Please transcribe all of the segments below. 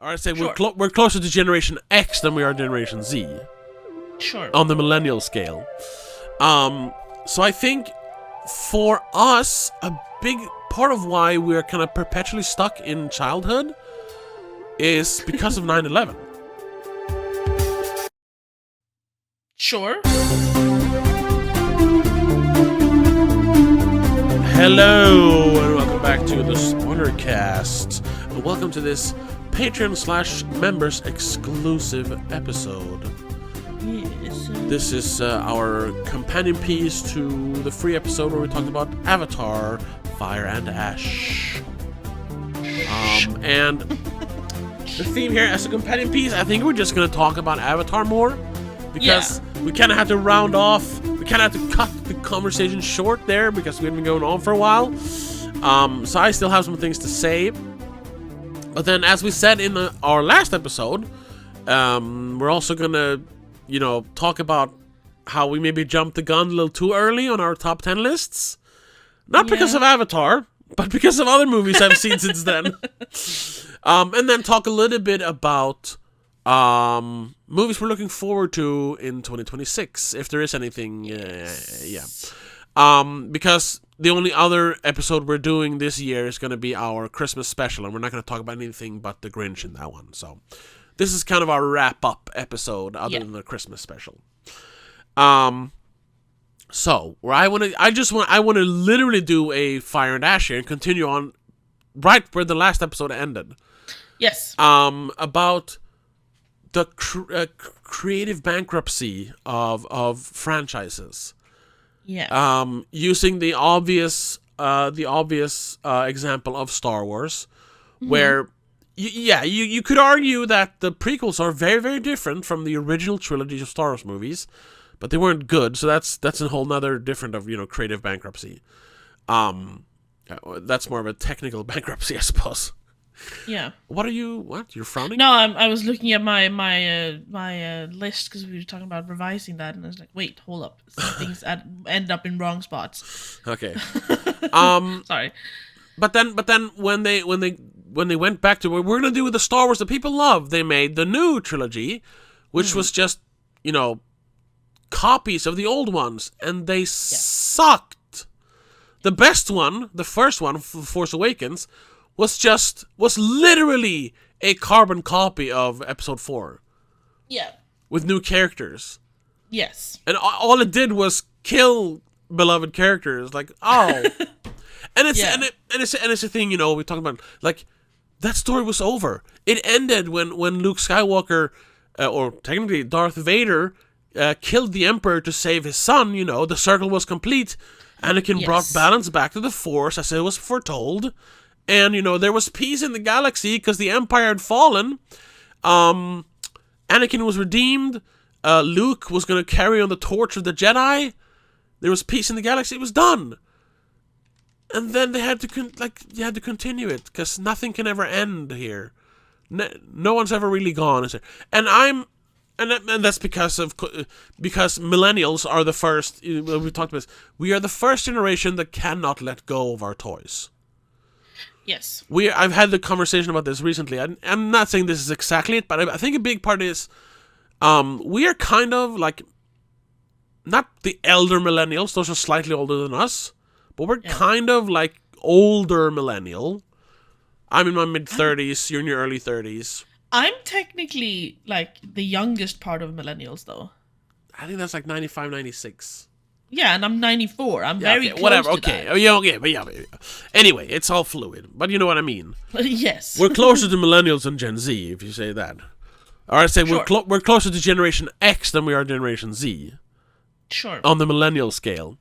Or I'd say Sure. we're closer to Generation X than we are Generation Z. Sure. On the millennial scale. So I think for us, a big part of why we're kind of perpetually stuck in childhood is because of 9/11. Sure. Hello, and welcome back to the Spoilercast. And welcome to this Patreon/members exclusive episode. Yes. This is our companion piece to the free episode where we talked about Avatar, Fire and Ash. And the theme here, as a companion piece, I think we're just going to talk about Avatar more. Because we kind of have to round off, we kind of have to cut the conversation short there because we've been going on for a while. So I still have some things to say. But then, as we said in our last episode, we're also going to, talk about how we maybe jumped the gun a little too early on our top 10 lists. Not because of Avatar, but because of other movies I've seen since then. And then talk a little bit about movies we're looking forward to in 2026, if there is anything. Because the only other episode we're doing this year is going to be our Christmas special, and we're not going to talk about anything but the Grinch in that one. So this is kind of our wrap-up episode, other than the Christmas special. So where I want to literally do a Fire and Ash here and continue on right where the last episode ended. Yes. About the creative bankruptcy of franchises. Yeah. Using the obvious example of Star Wars, where you could argue that the prequels are very, very different from the original trilogy of Star Wars movies, but they weren't good. So that's a whole nother different of creative bankruptcy. That's more of a technical bankruptcy, I suppose. Yeah. What? You're frowning? No, I was looking at my list because we were talking about revising that, and I was like, wait, hold up, some things end up in wrong spots. Okay. Sorry. But then when they went back to what we're gonna do with the Star Wars that people love, they made the new trilogy, which was just copies of the old ones, and they sucked. The best one, the first one, Force Awakens, was literally a carbon copy of Episode 4. Yeah. With new characters. Yes. And all it did was kill beloved characters. Like, oh. And it's a thing, we talk about, like, that story was over. It ended when Luke Skywalker, or technically Darth Vader, killed the Emperor to save his son. The circle was complete. Anakin brought balance back to the Force as it was foretold. And, there was peace in the galaxy because the Empire had fallen. Anakin was redeemed. Luke was going to carry on the torch of the Jedi. There was peace in the galaxy. It was done. And then they had to continue it because nothing can ever end here. No one's ever really gone. And that's because millennials are the first. We talked about this. We are the first generation that cannot let go of our toys. Yes. I've had the conversation about this recently. I'm not saying this is exactly it, but I think a big part is we are kind of like not the elder millennials; those are slightly older than us, but we're kind of like older millennial. I'm in my mid-30s. You're in your early 30s. I'm technically like the youngest part of millennials, though. I think that's like 95, 96. Yeah, and I'm 94. I'm very close whatever. to Okay, that. But anyway, it's all fluid. But you know what I mean. Yes. We're closer to millennials than Gen Z, if you say that. Or I say we're closer to Generation X than we are Generation Z. Sure. On the millennial scale.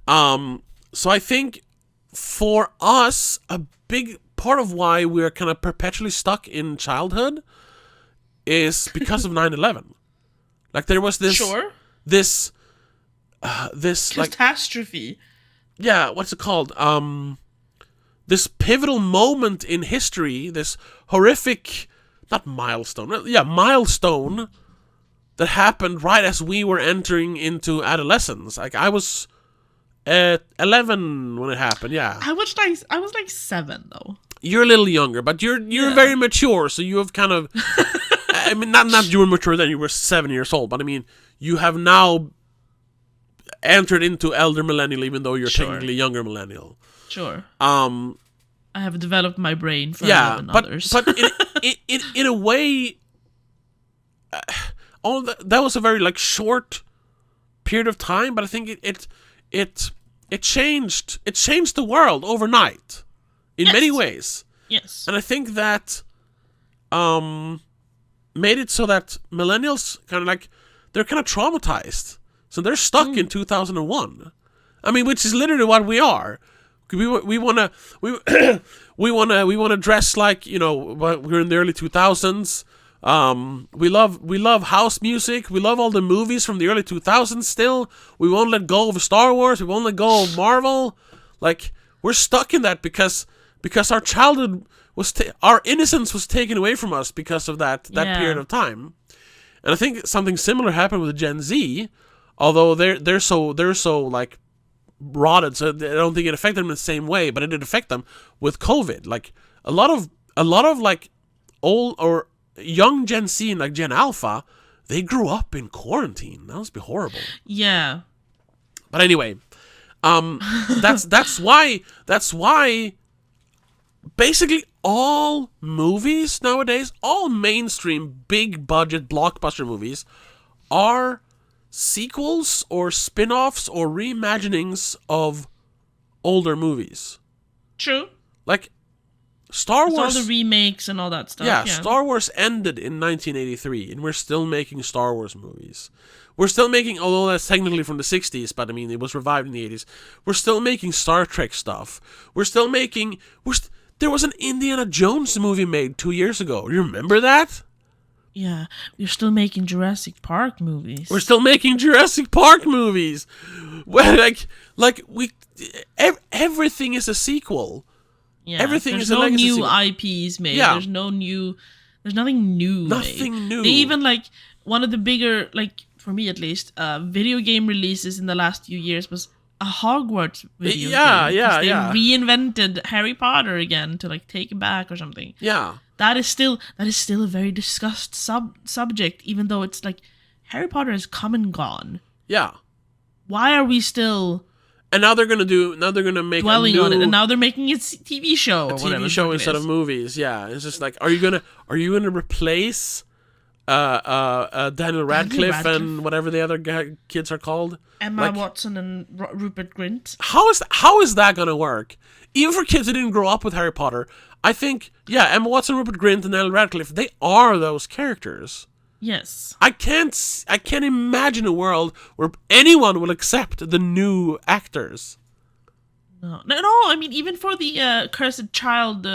So I think for us, a big part of why we're kind of perpetually stuck in childhood is because of 9/11. Like there was this catastrophe. What's it called? This pivotal moment in history, this horrific, milestone that happened right as we were entering into adolescence. Like I was 11 when it happened. Yeah, I was like 7 though. you're a little younger, but you're very mature, so you have kind of. I mean, not you were mature then. You were 7 years old, but I mean, you have now entered into elder millennial, even though you're technically younger millennial. Sure. I have developed my brain further than others. but in a way, that was a very like short period of time. But I think it changed the world overnight in many ways. Yes. And I think that made it so that millennials they're kind of traumatized. So they're stuck in 2001. I mean, which is literally what we are. We wanna dress like, you know, we're in the early 2000s. We love house music. We love all the movies from the early 2000s still. We won't let go of Star Wars. We won't let go of Marvel. Like, we're stuck in that because our childhood our innocence was taken away from us because of that period of time. And I think something similar happened with Gen Z, although they're so like rotted, so I don't think it affected them in the same way, but it did affect them with COVID. Like a lot of like old or young Gen Z and like Gen Alpha, they grew up in quarantine. That must be horrible. Yeah. But anyway, that's why basically all movies nowadays, all mainstream big budget blockbuster movies, are sequels or spin-offs or reimaginings of older movies. True. Like Star Wars, all the remakes and all that stuff. Yeah, Star Wars ended in 1983, and we're still making Star Wars movies. We're still making, although that's technically from the 60s, but I mean it was revived in the 80s. We're still making Star Trek stuff. We're still making. There was an Indiana Jones movie made 2 years ago. You remember that? Yeah, we're still making Jurassic Park movies. Well, everything is a sequel. Yeah, everything is a legacy new sequel. IPs made. Yeah. There's nothing new. Nothing new. They even like one of the bigger, like for me at least, video game releases in the last few years was a Hogwarts video game. They reinvented Harry Potter again to like take it back or something. Yeah. That is still a very discussed subject, even though it's like Harry Potter has come and gone. Yeah. Why are we still? And now they're gonna make dwelling on it, and now they're making it TV show. A TV show instead of movies. Yeah, it's just like, are you gonna replace Daniel Radcliffe and whatever the other kids are called? Emma Watson and Rupert Grint. How is that gonna work? Even for kids who didn't grow up with Harry Potter, I think Emma Watson, Rupert Grint, and Daniel Radcliffe, they are those characters. Yes. I can't imagine a world where anyone will accept the new actors. No. I mean, even for the Cursed Child.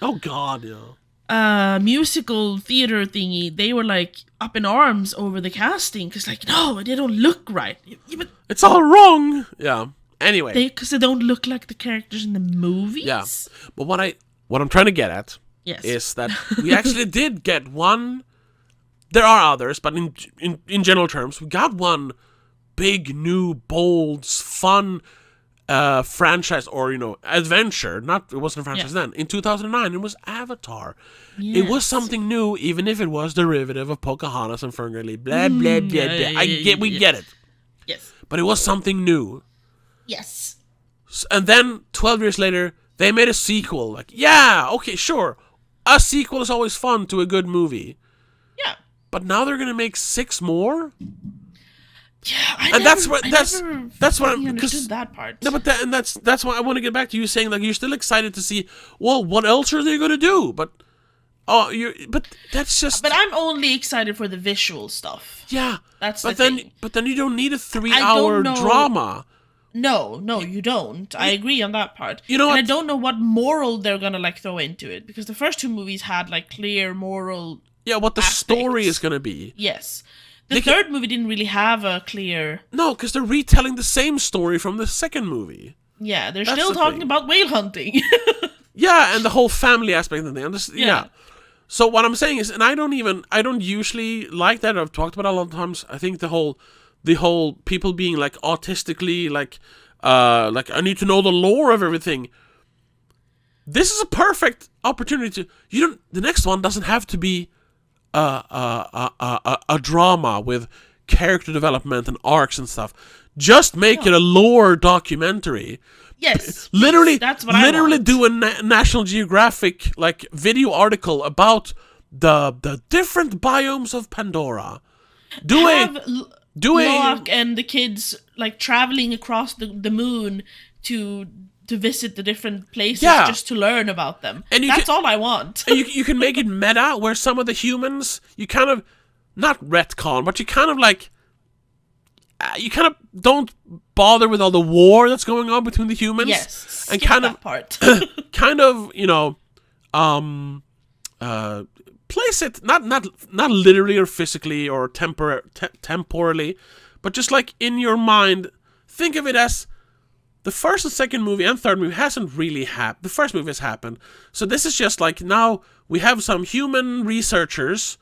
Oh God, yeah. Musical theater thingy, they were like up in arms over the casting because like, no, they don't look right. But it's all wrong. Yeah. Anyway, because they don't look like the characters in the movies. Yeah. But what I'm trying to get at is that we actually did get one. There are others, but in general terms, we got one big, new, bold, fun franchise or, adventure. It wasn't a franchise then. In 2009, it was Avatar. Yes. It was something new, even if it was derivative of Pocahontas and Ferngully. Blah, blah, blah, blah. We get it. Yes. But it was something new. Yes. And then, 12 years later, they made a sequel. Like, yeah, okay, sure. A sequel is always fun to a good movie. Yeah. But now they're gonna make 6 more. Yeah, that's what I'm understood that part. No, but that's why I want to get back to you saying like you're still excited to see. Well, what else are they gonna do? But that's just. But I'm only excited for the visual stuff. Yeah, that's but the then thing. But then you don't need a 3-hour drama. No, you don't. I agree on that part. You know what? And I don't know what moral they're gonna like throw into it because the first 2 movies had like clear moral. Yeah, what the story is gonna be. Yes. The third movie didn't really have a clear. No, because they're retelling the same story from the second movie. Yeah, they're still talking about whale hunting. Yeah, and the whole family aspect of the thing. Yeah. So what I'm saying is, and I don't usually like that. I've talked about it a lot of times. I think the whole people being like autistically like I need to know the lore of everything. this is a perfect opportunity to. The next one doesn't have to be a drama with character development and arcs and stuff. Just make it a lore documentary. Yes, literally, that's what I want. Do a National Geographic like video article about the different biomes of Pandora. Locke and the kids like traveling across the moon to visit the different places just to learn about them. And that's all I want. And you can make it meta, where some of the humans you kind of not retcon, but you kind of like. You kind of don't bother with all the war that's going on between the humans. Yes, and kind that of part. kind of, place it not literally or physically or temporally, but just like in your mind, think of it as the first and second movie and third movie hasn't really happened. The first movie has happened, so this is just like now we have some human researchers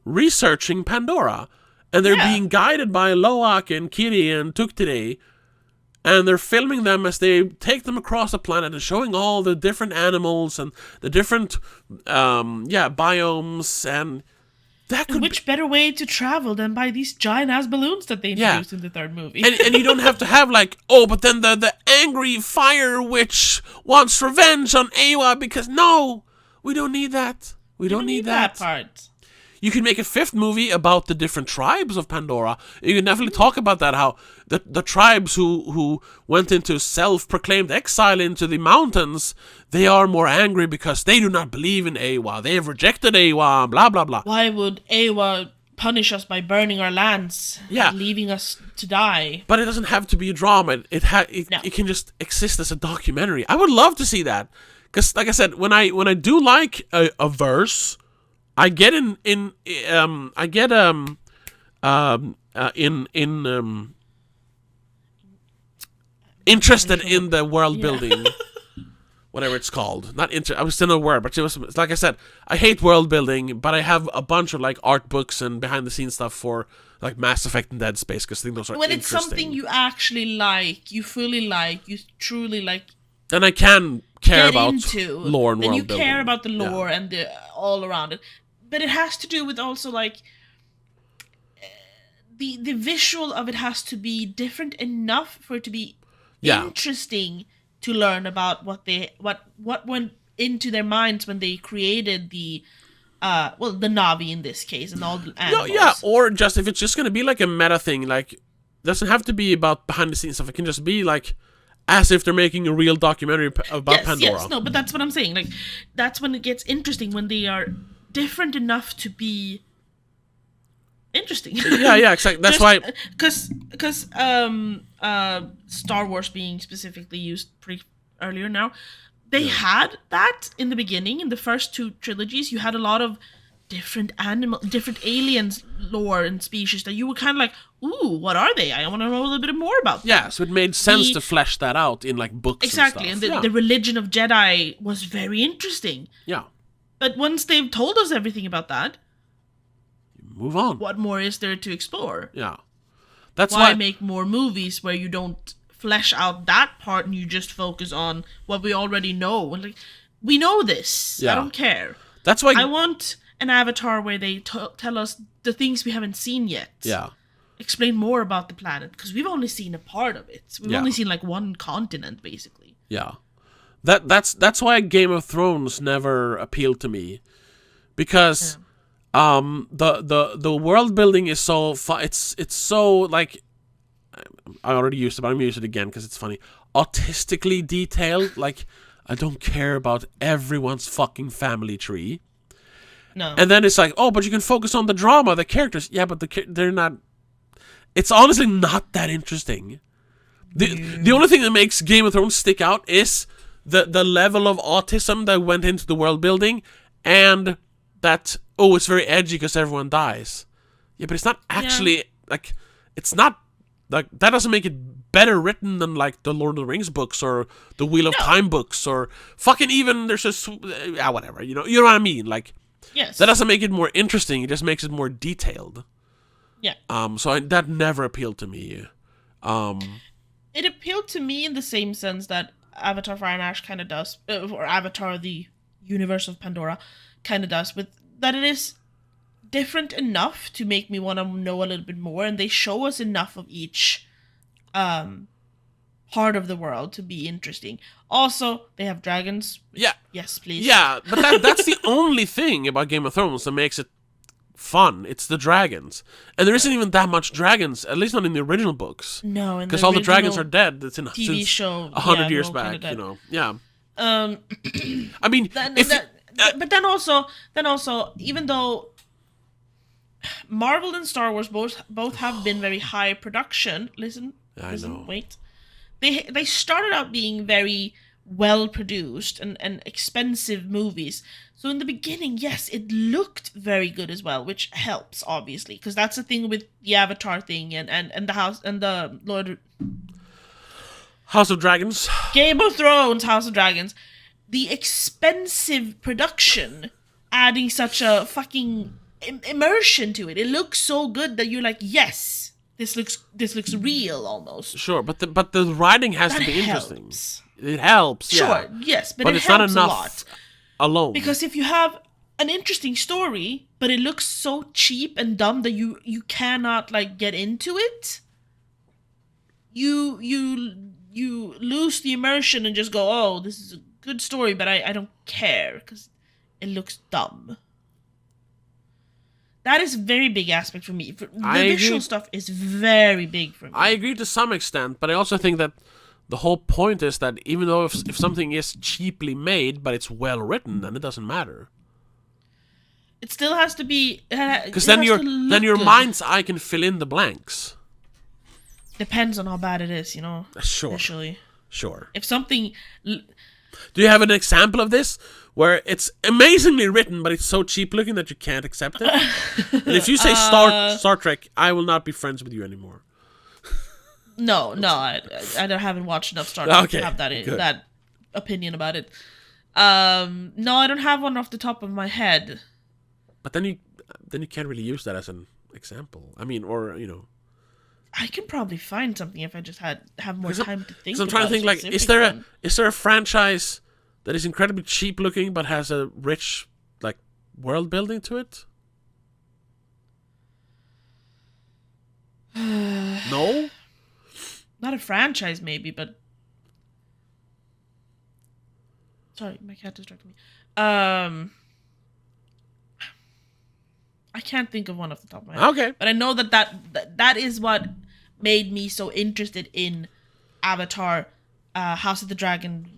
researching Pandora. And they're being guided by Loak and Kiri and Tuktiri. And they're filming them as they take them across the planet and showing all the different animals and the different biomes. And that could which better way to travel than by these giant-ass balloons that they introduced in the third movie. And you don't have to have like, but then the angry fire witch wants revenge on Awa because no, we don't need that. We don't need that part. You can make a fifth movie about the different tribes of Pandora. You can definitely talk about that, how the tribes who went into self-proclaimed exile into the mountains, they are more angry because they do not believe in Awa. They have rejected Awa, blah, blah, blah. Why would Awa punish us by burning our lands and leaving us to die? But it doesn't have to be a drama. It can just exist as a documentary. I would love to see that. Because, like I said, when I do like a verse... I get interested in the world building, whatever it's called. I was still a word, but it's like I said, I hate world building, but I have a bunch of like art books and behind the scenes stuff for like Mass Effect and Dead Space because I think those are when interesting. It's something you actually like, you fully like, you truly like. And I can care about lore and world building. Then you care about the lore and the all around it. But it has to do with also like the visual of it has to be different enough for it to be interesting to learn about what went into their minds when they created the Na'vi in this case and all the animals. Or just if it's just gonna be like a meta thing, like doesn't have to be about behind the scenes stuff. It can just be like as if they're making a real documentary about Pandora. Yes, no, but that's what I'm saying. Like that's when it gets interesting, when they are different enough to be interesting. Yeah, exactly. That's why. Because Star Wars being specifically used pretty earlier now, they had that in the beginning. In the first two trilogies, you had a lot of different aliens, lore and species that you were kind of like, ooh, what are they? I want to know a little bit more about them. Yeah, so it made sense to flesh that out in like books. Exactly, and stuff. And the religion of Jedi was very interesting. Yeah. But once they've told us everything about that, move on. What more is there to explore? Yeah. That's why make more movies where you don't flesh out that part and you just focus on what we already know. Like, we know this. Yeah. I don't care. That's why I want an Avatar where they tell us the things we haven't seen yet. Yeah. Explain more about the planet, because we've only seen a part of it. We've only seen like one continent, basically. Yeah. That's why Game of Thrones never appealed to me, because the world building is so it's so like, I already used it, but I'm gonna use it again because it's funny. Autistically detailed. Like, I don't care about everyone's fucking family tree. No. And then it's like, but you can focus on the drama, the characters. Yeah, but they're not. It's honestly not that interesting. The only thing that makes Game of Thrones stick out is the level of autism that went into the world building, and that it's very edgy because everyone dies. Yeah, but it's not actually like, it's not like, that doesn't make it better written than like the Lord of the Rings books or the Wheel of Time books or fucking even there's just whatever, you know what I mean? Like, yes, that doesn't make it more interesting. It just makes it more detailed. Yeah. That never appealed to me. It appealed to me in the same sense that Avatar Fire and Ash kind of does, or Avatar the Universe of Pandora kind of does, with that it is different enough to make me want to know a little bit more, and they show us enough of each part of the world to be interesting. Also, they have dragons. Yeah. Yes, please. Yeah, but that's the only thing about Game of Thrones that makes it fun. It's the dragons. And there isn't even that much dragons, at least not in the original books. No, because all the dragons are dead. It's in TV show 100 years back, you know. Yeah. I mean, but then also, even though Marvel and Star Wars both have been very high production. Listen, wait. They started out being very well produced and expensive movies. So in the beginning, yes, it looked very good as well, which helps obviously, because that's the thing with the Avatar thing and the House and the House of Dragons, Game of Thrones, House of Dragons, the expensive production adding such a fucking immersion to it. It looks so good that you're like, yes, this looks real almost. Sure, but the writing has to be interesting. It helps, sure, yes, but it's not enough alone. Because if you have an interesting story, but it looks so cheap and dumb that you cannot like get into it, you lose the immersion and just go, oh, this is a good story, but I don't care because it looks dumb. That is a very big aspect for me. The visual stuff is very big for me. I agree to some extent, but I also think that the whole point is that even though if something is cheaply made, but it's well written, then it doesn't matter. It still has to be... Because then your mind's eye can fill in the blanks. Depends on how bad it is, you know? Sure. Initially. Sure. If something... Do you have an example of this? Where it's amazingly written, but it's so cheap looking that you can't accept it? And if you say Star Trek, I will not be friends with you anymore. No, I haven't watched enough Star Trek to have that opinion about it. No, I don't have one off the top of my head. But then you can't really use that as an example. I mean, or you know, I can probably find something if I just have more time to think. So I'm trying to think, like, is there a franchise that is incredibly cheap looking but has a rich like world building to it? No. Not a franchise, maybe, but... Sorry, my cat distracted me. I can't think of one off the top of my head. Okay. But I know that is what made me so interested in Avatar, House of the Dragon,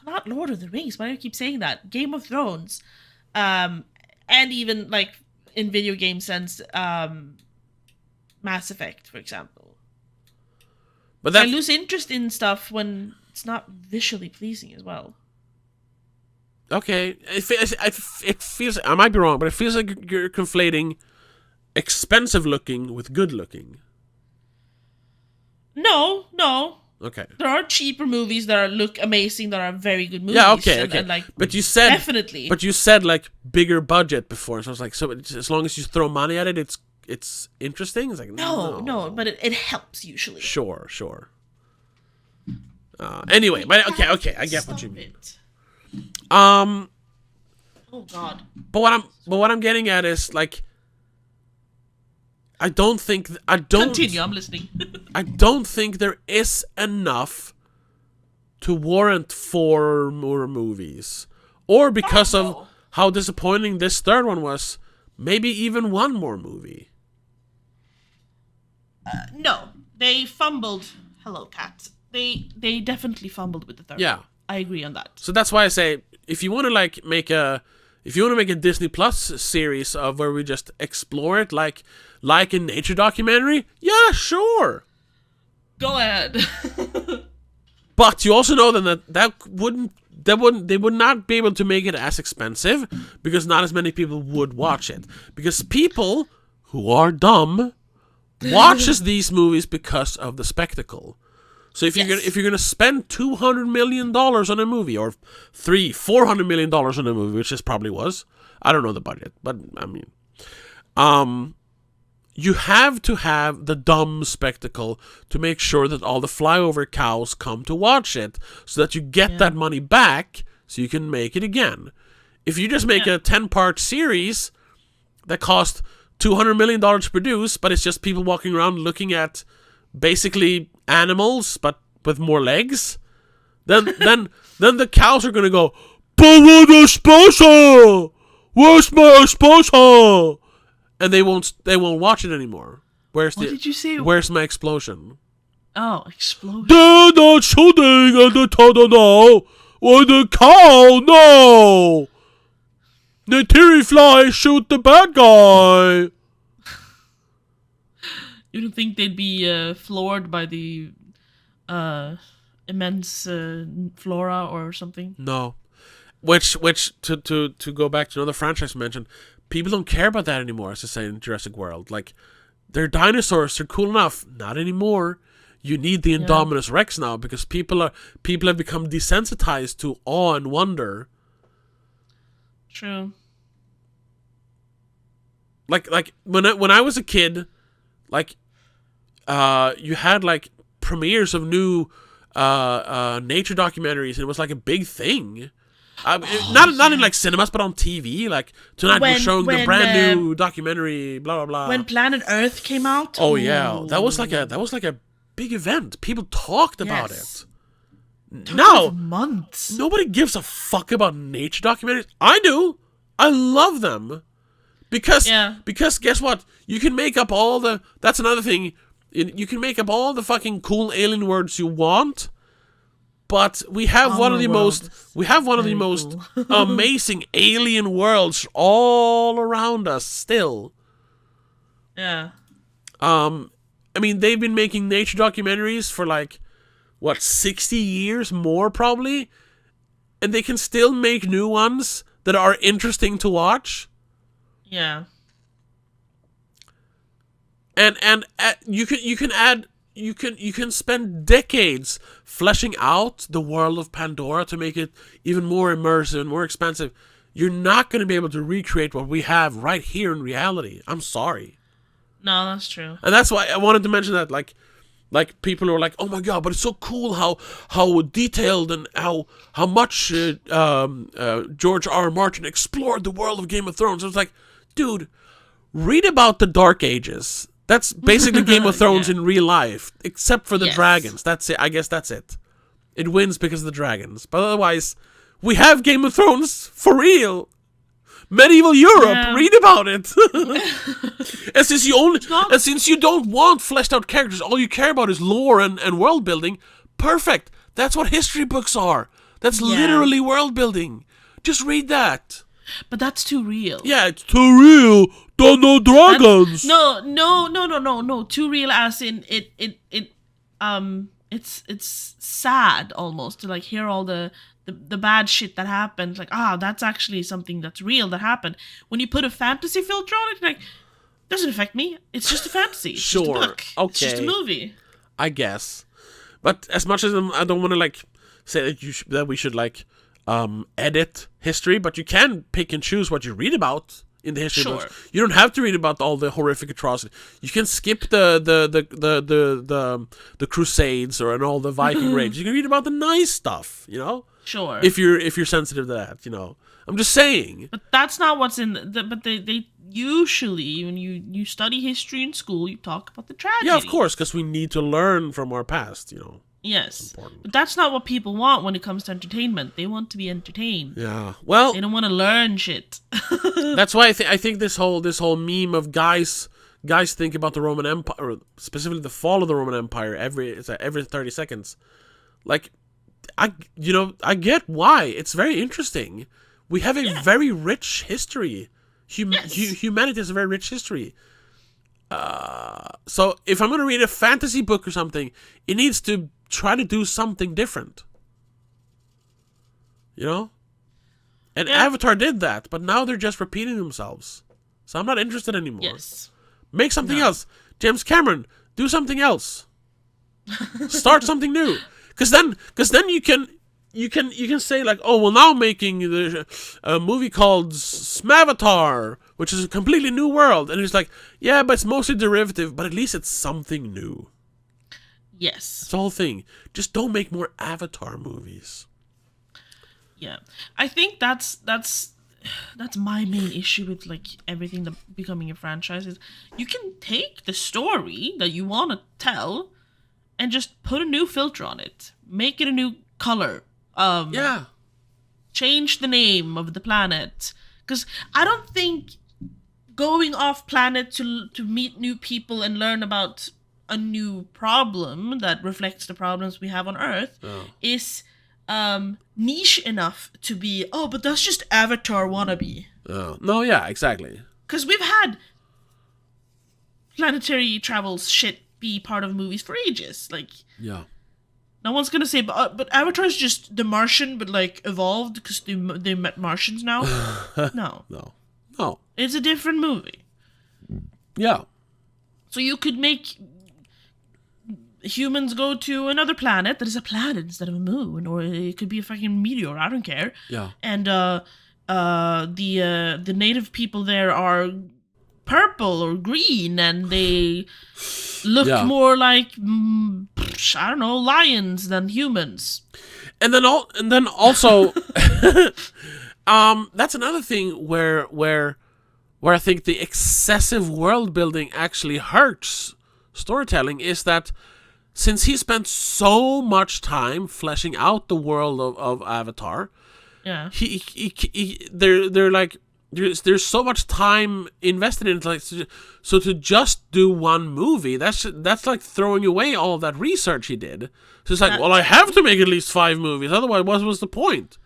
not Lord of the Rings, why do I keep saying that? Game of Thrones. And even, like, in video game sense, Mass Effect, for example. But I lose interest in stuff when it's not visually pleasing as well. Okay, it feels, I might be wrong, but it feels like you're conflating expensive looking with good looking. No. Okay. There are cheaper movies that look amazing, that are very good movies. Yeah, okay. And like, but you said definitely. But you said like bigger budget before, so I was like, so as long as you throw money at it, it's interesting. It's like no, but it helps usually. Sure. Anyway, but okay, I get what you mean. Oh God. But what I'm getting at is like, I don't continue. I'm listening. I don't think there is enough to warrant 4 more movies, or because of how disappointing this third one was, maybe even 1 more movie. No, they fumbled. Hello, cat. They definitely fumbled with the third. Yeah, one. I agree on that. So that's why I say, if you want to make a Disney Plus series of where we just explore it like a nature documentary, yeah, sure, go ahead. But you also know then they would not be able to make it as expensive because not as many people would watch it, because people who are dumb watches these movies because of the spectacle. So if you're gonna spend $200 million on a movie, or $400 million on a movie, which this probably was, I don't know the budget, but I mean, you have to have the dumb spectacle to make sure that all the flyover cows come to watch it, so that you get that money back, so you can make it again. If you just make a 10-part series that cost $200 million to produce, but it's just people walking around looking at basically animals, but with more legs, then the cows are gonna go, "But where's the special? Where's my special?" And they won't watch it anymore. What did you say? Where's my explosion? Oh, explosion. They're not shooting at the tunnel now. Or the cow, no. The Terry fly shoot the bad guy. You don't think they'd be floored by the immense flora or something? No. Which to go back to another franchise mentioned, people don't care about that anymore, as I say in Jurassic World. Like, they're dinosaurs, they're cool enough. Not anymore. You need the Indominus Rex now, because people have become desensitized to awe and wonder. True. Like when I was a kid, like you had like premieres of new nature documentaries, and it was like a big thing. Not in like cinemas, but on TV. Like tonight we're showing the brand new documentary, blah blah blah. When Planet Earth came out. Oh yeah, that was like a big event. People talked about it. No, months. Nobody gives a fuck about nature documentaries. I do. I love them because guess what? You can make up all the. That's another thing. You can make up all the fucking cool alien words you want. But we have one of the most amazing alien worlds all around us still. Yeah. I mean, they've been making nature documentaries for like, what, 60 years more probably? And they can still make new ones that are interesting to watch. Yeah. And you can spend decades fleshing out the world of Pandora to make it even more immersive and more expansive. You're not going to be able to recreate what we have right here in reality. I'm sorry. No, that's true. And that's why I wanted to mention that, like people who are like, "Oh my god, but it's so cool how detailed and how much George R. Martin explored the world of Game of Thrones." I was like, dude, read about the Dark Ages. That's basically Game of Thrones in real life, except for the dragons. That's it. I guess that's it. It wins because of the dragons. But otherwise, we have Game of Thrones for real. Medieval Europe, read about it. And since you don't want fleshed out characters, all you care about is lore and world building. Perfect. That's what history books are. That's literally world building. Just read that. But that's too real. Yeah, it's too real. Don't know dragons. No. Too real, as in it's sad almost to like hear all the bad shit that happened. Like, that's actually something that's real that happened. When you put a fantasy filter on it, like, doesn't affect me. It's just a fantasy. It's just a book. Okay. It's just a movie. I guess. But as much as I don't want to like say that we should like edit history, but you can pick and choose what you read about in the history books. You don't have to read about all the horrific atrocities. You can skip the Crusades and all the Viking raids. You can read about the nice stuff, you know? Sure. If you're sensitive to that, you know. I'm just saying. But that's not what's in but they usually, when you study history in school, you talk about the tragedy. Yeah, of course, because we need to learn from our past, you know. Yes, but that's not what people want when it comes to entertainment. They want to be entertained. Yeah, well, they don't want to learn shit. That's why I think this whole meme of guys think about the Roman Empire, or specifically the fall of the Roman Empire every 30 seconds. Like, I get why. It's very interesting. We have a very rich history. Humanity has a very rich history. So if I'm going to read a fantasy book or something, it needs to try to do something different. You know? And Avatar did that, but now they're just repeating themselves. So I'm not interested anymore. Yes. Make something else. James Cameron, do something else. Start something new. Because then you can you can say like, oh well, now I'm making a movie called Smavatar, which is a completely new world, and it's like, yeah, but it's mostly derivative, but at least it's something new. Yes. It's the whole thing. Just don't make more Avatar movies. Yeah, I think that's my main issue with like everything that becoming a franchise is you can take the story that you want to tell and just put a new filter on it, make it a new color. Change the name of the planet, because I don't think going off planet to meet new people and learn about a new problem that reflects the problems we have on Earth is niche enough to be, but that's just Avatar wannabe. No, yeah, exactly. Because we've had planetary travels shit be part of movies for ages. Like, yeah. No one's gonna say, but Avatar's just The Martian, but like evolved because they met Martians now. No. It's a different movie. Yeah. So you could make humans go to another planet that is a planet instead of a moon, or it could be a fucking meteor. I don't care. Yeah. And the native people there are purple or green, and they look more like I don't know, lions than humans. And then also that's another thing where I think the excessive world building actually hurts storytelling, is that since he spent so much time fleshing out the world of Avatar, they're like, there's so much time invested in it, like, so to just do one movie, that's like throwing away all of that research he did. So it's like, well, I have to make at least 5 movies, otherwise what was the point?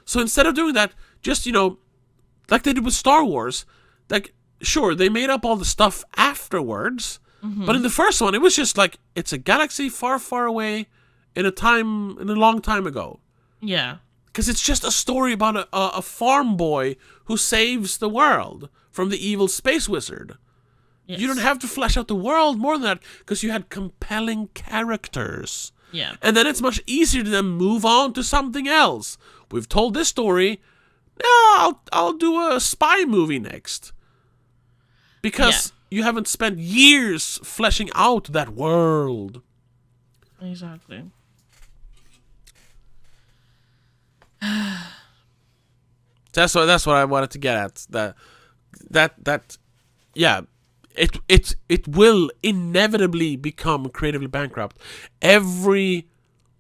So instead of doing that, just, like they did with Star Wars, like, sure, they made up all the stuff afterwards, but in the first one, it was just like, it's a galaxy far, far away in a long time ago. Yeah. Because it's just a story about a farm boy who saves the world from the evil space wizard. Yes. You don't have to flesh out the world more than that, because you had compelling characters. Yeah. And then it's much easier to then move on to something else. We've told this story. Now I'll do a spy movie next. Because you haven't spent years fleshing out that world. Exactly. That's what I wanted to get at. That it will inevitably become creatively bankrupt. Every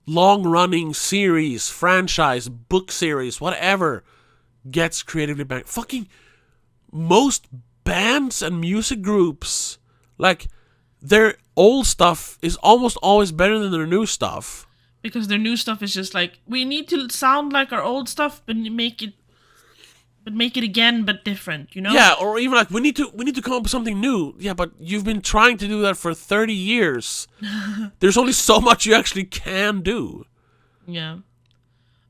long-running series, franchise, book series, whatever, gets creatively bankrupt. Fucking most bands and music groups, like, their old stuff is almost always better than their new stuff. Because their new stuff is just like, we need to sound like our old stuff, but make it again, but different, Yeah, or even like, we need to come up with something new. Yeah, but you've been trying to do that for 30 years. There's only so much you actually can do. Yeah.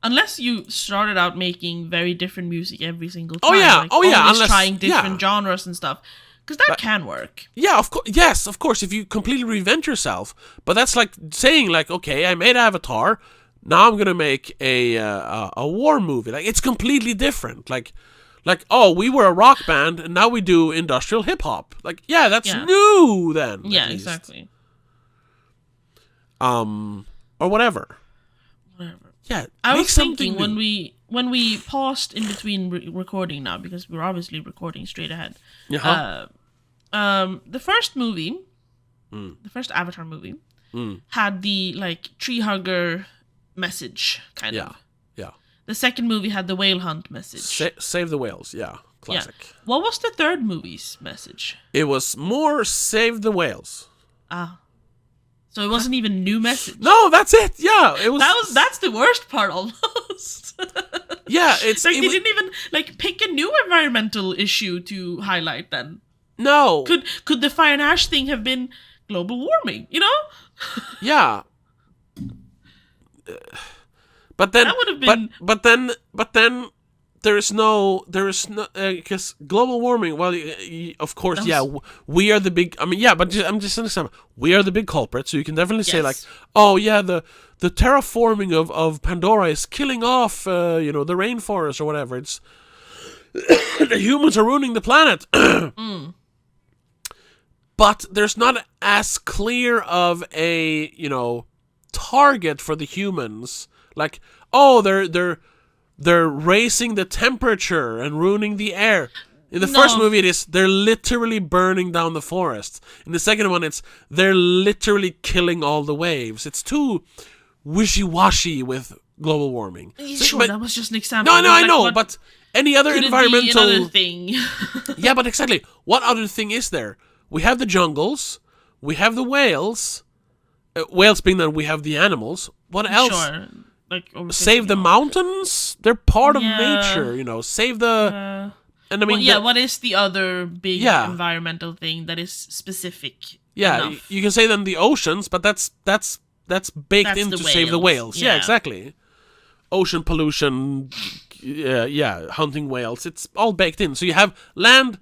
Unless you started out making very different music every single time. Unless trying different genres and stuff. Because that can work. Yeah, of course. Yes, of course, if you completely reinvent yourself. But that's like saying, like, okay, I made Avatar, now I'm gonna make a war movie. Like, it's completely different. Like, oh, we were a rock band, and now we do industrial hip hop. Like, yeah, that's new then. Yeah, exactly. Or whatever. Yeah, I was thinking when we paused in between recording now, because we're obviously recording straight ahead. The first movie, the first Avatar movie, had the like tree hugger message kind of. Yeah. The second movie had the whale hunt message. Save the whales. Yeah, classic. Yeah. What was the third movie's message? It was more save the whales. So it wasn't even a new message. No, that's it. Yeah, it was. That's the worst part almost. Yeah, it's like they didn't even like pick a new environmental issue to highlight. Then no. Could the fire and ash thing have been global warming? Yeah. But then that would have been. But then there is no, because global warming. Well, of course, we are the big. I mean, yeah, but I'm just understanding. We are the big culprit, so you can definitely say like, oh yeah, the terraforming of Pandora is killing off, the rainforest or whatever. It's the humans are ruining the planet. But there's not as clear of a target for the humans. Like, oh, they're raising the temperature and ruining the air. In the first movie, it is they're literally burning down the forest. In the second one, it's they're literally killing all the waves. It's too wishy-washy with global warming. Sure, that was just an example. No, I know, but any other environmental another thing. Yeah, but exactly. What other thing is there? We have the jungles. We have the whales. Whales being that we have the animals. What else? Sure. Like save the mountains. They're part of nature. Save the. And I mean, what is the other big environmental thing that is specific? Yeah, enough? You can say then the oceans, but that's baked in to save the whales. Yeah, exactly. Ocean pollution. Hunting whales. It's all baked in. So you have land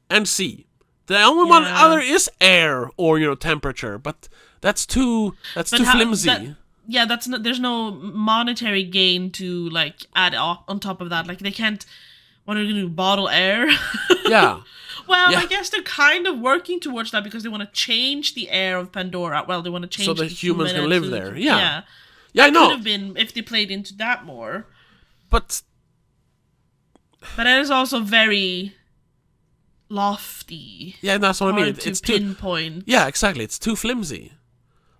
and sea. The only one other is air or temperature, but that's too flimsy. There's no monetary gain to like add on top of that. Like they can't. What are they gonna do? Bottle air? Yeah. Well, I guess they're kind of working towards that because they want to change the air of Pandora. Well, they want to change so the humans can live there. Yeah. Yeah, I know. Could have been if they played into that more. But it is also very lofty. Yeah, that's what I mean. It's pinpoint. Yeah, exactly. It's too flimsy.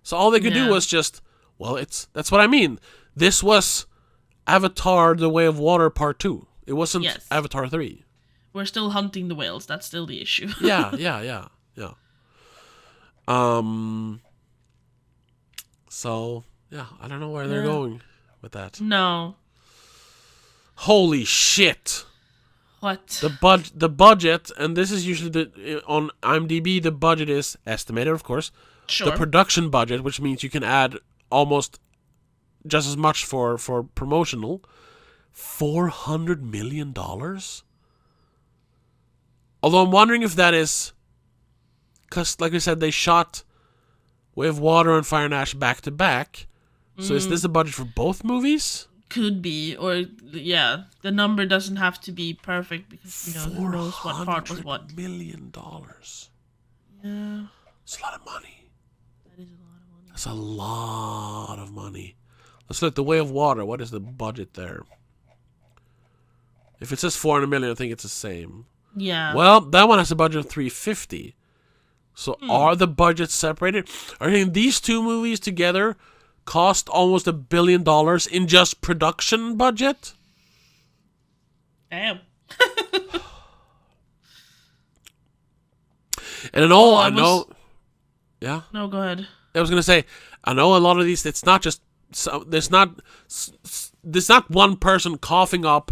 So all they could do was just. Well, that's what I mean. This was Avatar: The Way of Water Part 2. It wasn't Avatar 3. We're still hunting the whales. That's still the issue. Yeah. So, I don't know where they're going with that. No. Holy shit. What? The budget, and this is usually on IMDb, the budget is estimated, of course. Sure. The production budget, which means you can add almost just as much for promotional. $400 million? Although I'm wondering if that is... Because, like I said, they shot Way of Water and Fire and Ash back to back. So is this the budget for both movies? Could be. Or, the number doesn't have to be perfect because, who knows what part was what. $400 million. Yeah. It's a lot of money. That is a lot of money. That's a lot of money. Let's look. The Way of Water. What is the budget there? If it says 400 million, I think it's the same. Yeah. Well, that one has a budget of 350. So are the budgets separated? I think these two movies together cost almost $1 billion in just production budget. Damn. And in all, I know. Yeah. No, go ahead. I was gonna say, I know a lot of these. It's not just. There's not one person coughing up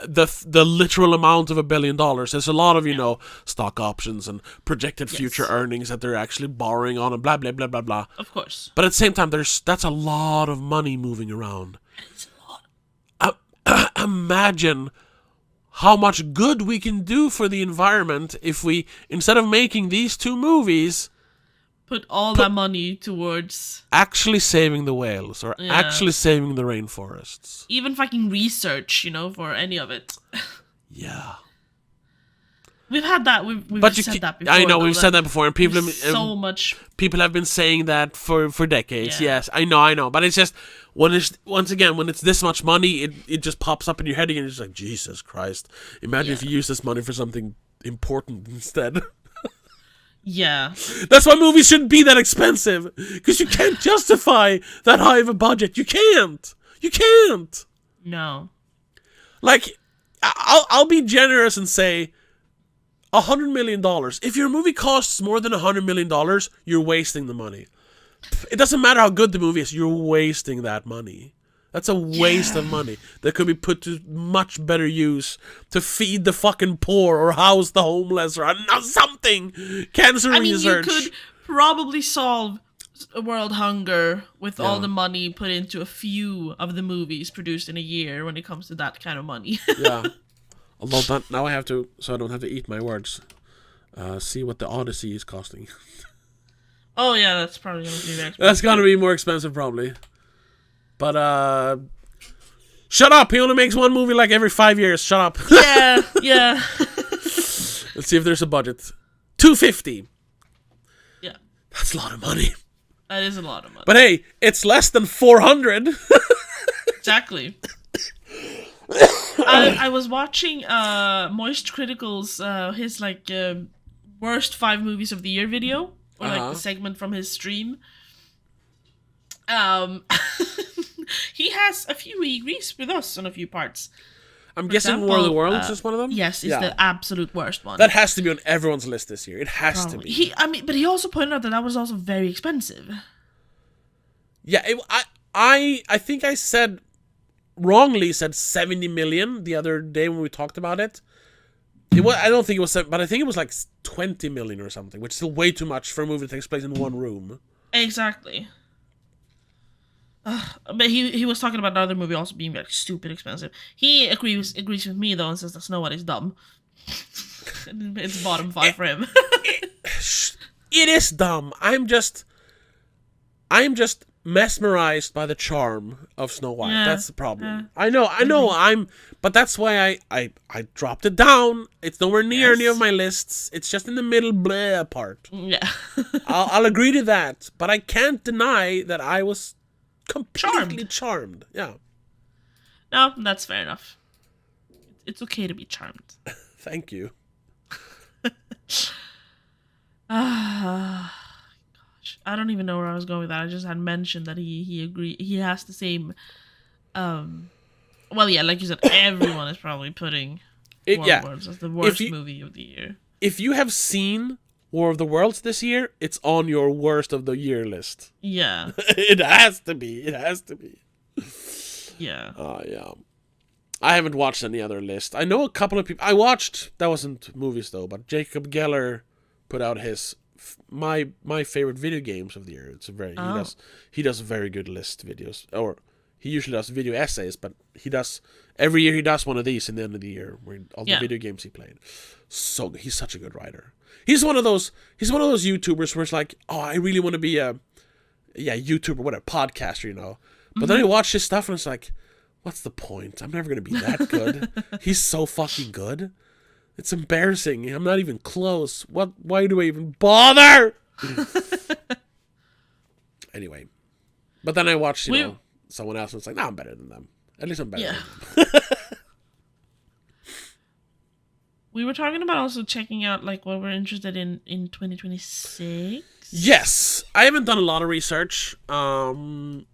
the literal amount of $1 billion. There's a lot of stock options and projected future earnings that they're actually borrowing on and blah blah blah blah blah. Of course. But at the same time, that's a lot of money moving around. It's a lot. Imagine how much good we can do for the environment if we, instead of making these two movies, put that money towards actually saving the whales or actually saving the rainforests. Even fucking research, for any of it. Yeah. We've had that. We've said that before. I know, we've said that before, and people people have been saying that for decades. Yeah. Yes, I know. But it's just when it's this much money, it just pops up in your head again. It's just like, Jesus Christ! Imagine if you use this money for something important instead. Yeah. That's why movies shouldn't be that expensive, because you can't justify that high of a budget. You can't. No. Like, I'll be generous and say $100 million. If your movie costs more than $100 million, you're wasting the money. It doesn't matter how good the movie is, you're wasting that money. That's a waste of money that could be put to much better use to feed the fucking poor or house the homeless or something. Cancer research. You could probably solve world hunger with all the money put into a few of the movies produced in a year when it comes to that kind of money. Yeah. Although now I have to, so I don't have to eat my words. See what the Odyssey is costing. Oh yeah, that's probably gonna be very expensive. That's gonna be more expensive probably. But shut up! He only makes one movie like every 5 years. Shut up. Yeah. Let's see if there's a budget. $250. Yeah. That's a lot of money. That is a lot of money. But hey, it's less than 400. Exactly. I was watching Moist Critical's his like worst 5 movies of the year video, or like the segment from his stream. He has a few, he agrees with us on a few parts. I'm guessing War of the Worlds is one of them? Yes, it's the absolute worst one. That has to be on everyone's list this year. It has to be. But he also pointed out that was also very expensive. Yeah, I think I wrongly said 70 million the other day when we talked about it. I don't think it was 7, but I think it was like 20 million or something, which is still way too much for a movie that takes place in one room. Exactly. But he was talking about another movie also being like stupid expensive. He agrees with me though and says that Snow White is dumb. It's bottom 5 for him. It is dumb. I'm just mesmerized by the charm of Snow White. Yeah, that's the problem. Yeah. I know. But that's why I dropped it down. It's nowhere near any of my lists. It's just in the middle bleh part. Yeah. I'll agree to that, but I can't deny that I was completely charmed. Yeah. No, that's fair enough. It's okay to be charmed. Thank you. Gosh, I don't even know where I was going with that. I just had mentioned that he agreed. He has the same. Well, yeah, like you said, everyone is probably putting War of the Worlds as the worst movie of the year. If you have seen War of the Worlds this year, it's on your worst of the year list. Yeah. It has to be. Yeah. Yeah. I haven't watched any other list. I know a couple of people. I watched, that wasn't movies though, but Jacob Geller put out his my favorite video games of the year. It's he does very good list videos, or he usually does video essays, but every year he does one of these in the end of the year where all the video games he played. So he's such a good writer. He's one of those YouTubers where it's like, oh, I really want to be a YouTuber, whatever, podcaster, you know. But then I watch his stuff and it's like, what's the point? I'm never gonna be that good. He's so fucking good. It's embarrassing. I'm not even close. Why do I even bother? Anyway. But then I watched, someone else and it's like, I'm better than them. At least I'm better than them. We were talking about also checking out like what we're interested in 2026. Yes. I haven't done a lot of research. But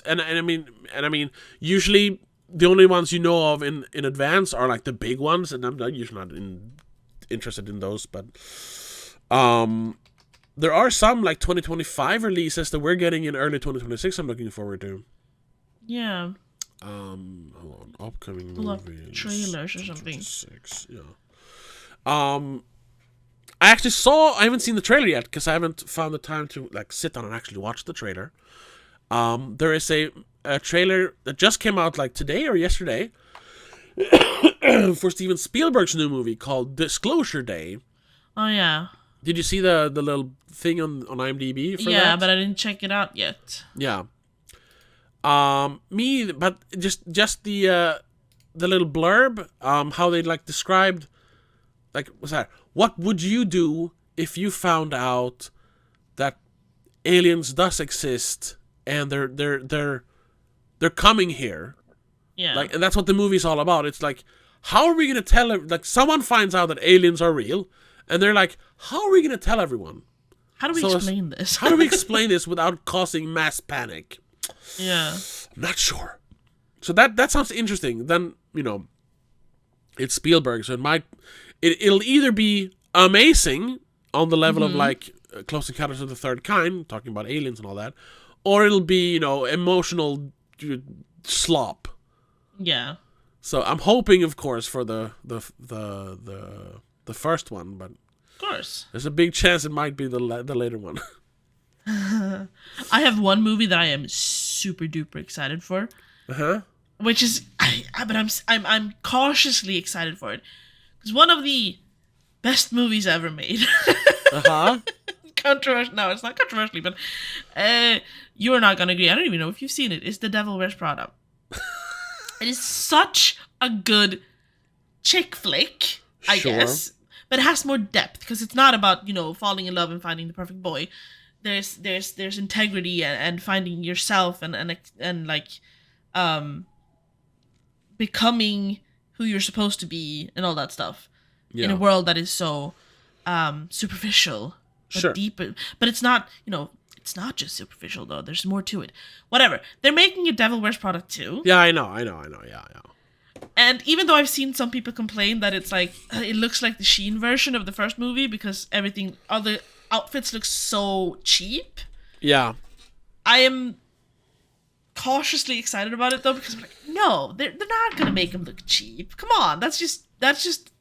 I mean usually the only ones you know of in advance are like the big ones, and I'm usually not interested in those, but there are some like 2025 releases that we're getting in early 2026 I'm looking forward to. Yeah. Hold on. Upcoming movies. Trailers or something. Yeah. I haven't seen the trailer yet because I haven't found the time to like sit down and actually watch the trailer. There is a trailer that just came out like today or yesterday for Steven Spielberg's new movie called Disclosure Day. Oh yeah. Did you see the little thing on IMDb for that? Yeah, but I didn't check it out yet. Yeah. But just the little blurb, how they like described, like, what's that? What would you do if you found out that aliens does exist and they're coming here? Yeah. Like, and that's what the movie's all about. It's like, how are we gonna tell? Like, someone finds out that aliens are real, and they're like, how are we gonna tell everyone? How do we explain this? How do we explain this without causing mass panic? Yeah. I'm not sure. So that sounds interesting. Then, it's Spielberg, so it'll either be amazing on the level of like Close Encounters of the Third Kind, talking about aliens and all that, or it'll be, emotional slop. Yeah. So I'm hoping, of course, for the first one, but of course there's a big chance it might be the later one. I have one movie that I am super duper excited for. Which is, I'm cautiously excited for it. It's one of the best movies ever made. Controversial. No, it's not controversially, but you're not gonna agree. I don't even know if you've seen it. It's The Devil Wears Prada. It is such a good chick flick, I guess, but it has more depth because it's not about falling in love and finding the perfect boy. There's integrity and finding yourself and like becoming who you're supposed to be and all that stuff in a world that is so superficial but deep. But it's not it's not just superficial though. There's more to it. Whatever. They're making a Devil Wears Prada 2. Yeah, I know. Yeah. And even though I've seen some people complain that it's like it looks like the Shein version of the first movie because other outfits look so cheap. Yeah. I am cautiously excited about it though because I'm like, no, they're not gonna make them look cheap. Come on, that's just